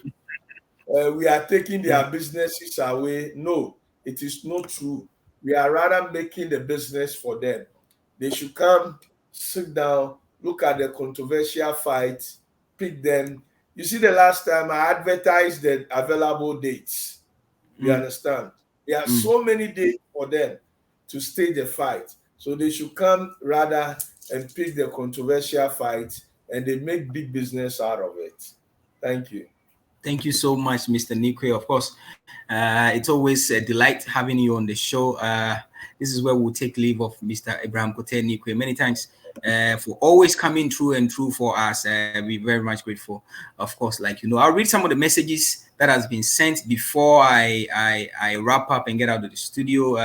we are taking their businesses away, no, it is not true. We are rather making the business for them. They should come, sit down, look at the controversial fights, pick them. You see, the last time I advertised the available dates. You understand? There are so many days for them to stage a fight. So they should come rather and pick the controversial fight and they make big business out of it. Thank you. Thank you so much, Mr. Neequaye. Of course, it's always a delight having you on the show. This is where we'll take leave of Mr. Abraham Kotei Neequaye. Many thanks for always coming through and through for us. We're very much grateful. Of course, like you know, I'll read some of the messages that has been sent before I wrap up and get out of the studio.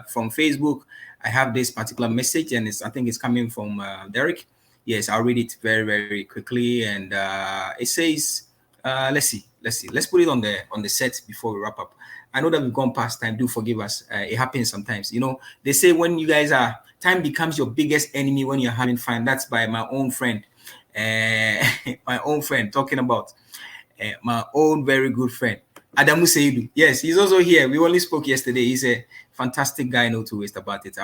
From Facebook, I have this particular message, and I think it's coming from Derek. Yes, I'll read it very, very quickly, and it says. Let's see. Let's put it on the set before we wrap up. I know that we've gone past time. Do forgive us. It happens sometimes. You know, they say when you guys time becomes your biggest enemy when you're having fun. That's by my own friend. My own friend talking about my own very good friend Adamu Seidu. Yes, he's also here. We only spoke yesterday. He's a fantastic guy. No two ways about it.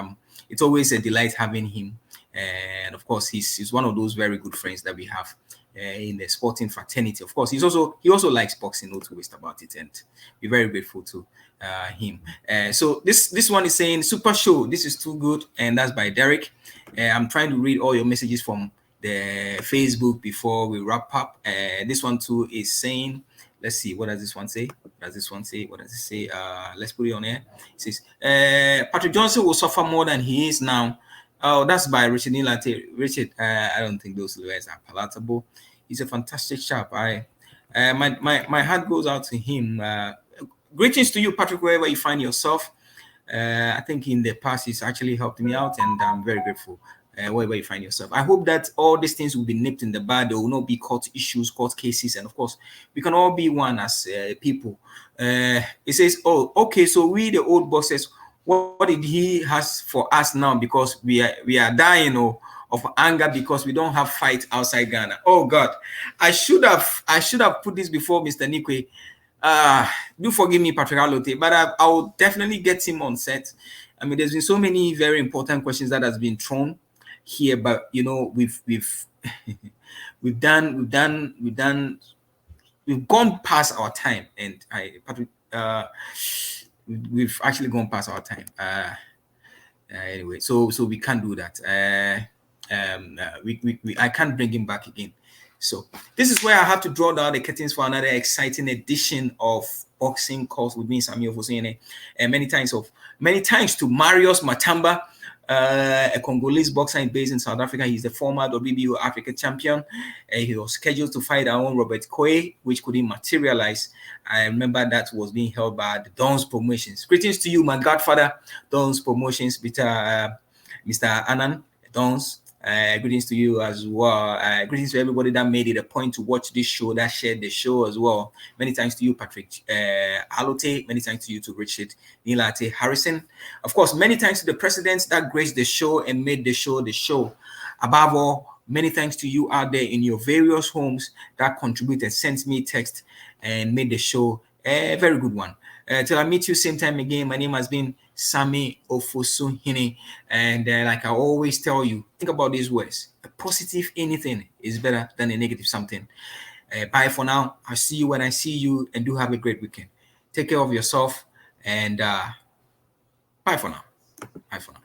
It's always a delight having him. And of course, he's one of those very good friends that we have. In the sporting fraternity. Of course, he also likes boxing, no two ways about it, and we're very grateful to him. So this one is saying super show, this is too good, and that's by Derek. I'm trying to read all your messages from the Facebook before we wrap up. This one too is saying, let's see, what does this one say? What does it say? Let's put it on here. It says Patrick Johnson will suffer more than he is now. Oh, that's by Richard Nilate. Richard, I don't think those words are palatable. He's a fantastic chap. My heart goes out to him. Greetings to you, Patrick, wherever you find yourself. I think in the past he's actually helped me out, and I'm very grateful. Wherever you find yourself, I hope that all these things will be nipped in the bud. There will not be court issues, court cases, and of course, we can all be one as people. It says, "Oh, okay. So we, the old bosses, what did he has for us now? Because we are dying of anger because we don't have fight outside Ghana. Oh God, I should have put this before Mr. Neequaye. Do forgive me, Patrick Alote, but I will definitely get him on set. I mean, there's been so many very important questions that has been thrown here, but you know, we've gone past our time, and Patrick, we've actually gone past our time. Anyway, so we can't do that. I can't bring him back again. So this is where I have to draw down the curtains for another exciting edition of Boxing Calls with me, Sammy Ofosuhene. And many thanks to Marius Motamba, a Congolese boxer based in South Africa. He's the former WBO Africa champion. He was scheduled to fight our own Robert Kotei, which couldn't materialize. I remember that was being held by the Dons Promotions. Greetings to you, my godfather, Dons Promotions, Mr. Anand Dons. Greetings to you as well. Greetings to everybody that made it a point to watch this show, that shared the show as well. Many thanks to you, Patrick Alote. Many thanks to you, to Richard Nilate Harrison. Of course, many thanks to the presidents that graced the show and made the show the show. Above all, many thanks to you out there in your various homes that contributed, sent me text, and made the show a very good one. Till I meet you same time again, my name has been Sammy Ofosuhene, and like I always tell you, think about these words: a positive anything is better than a negative something. Bye for now. I'll see you when I see you, and do have a great weekend. Take care of yourself, and bye for now. Bye for now.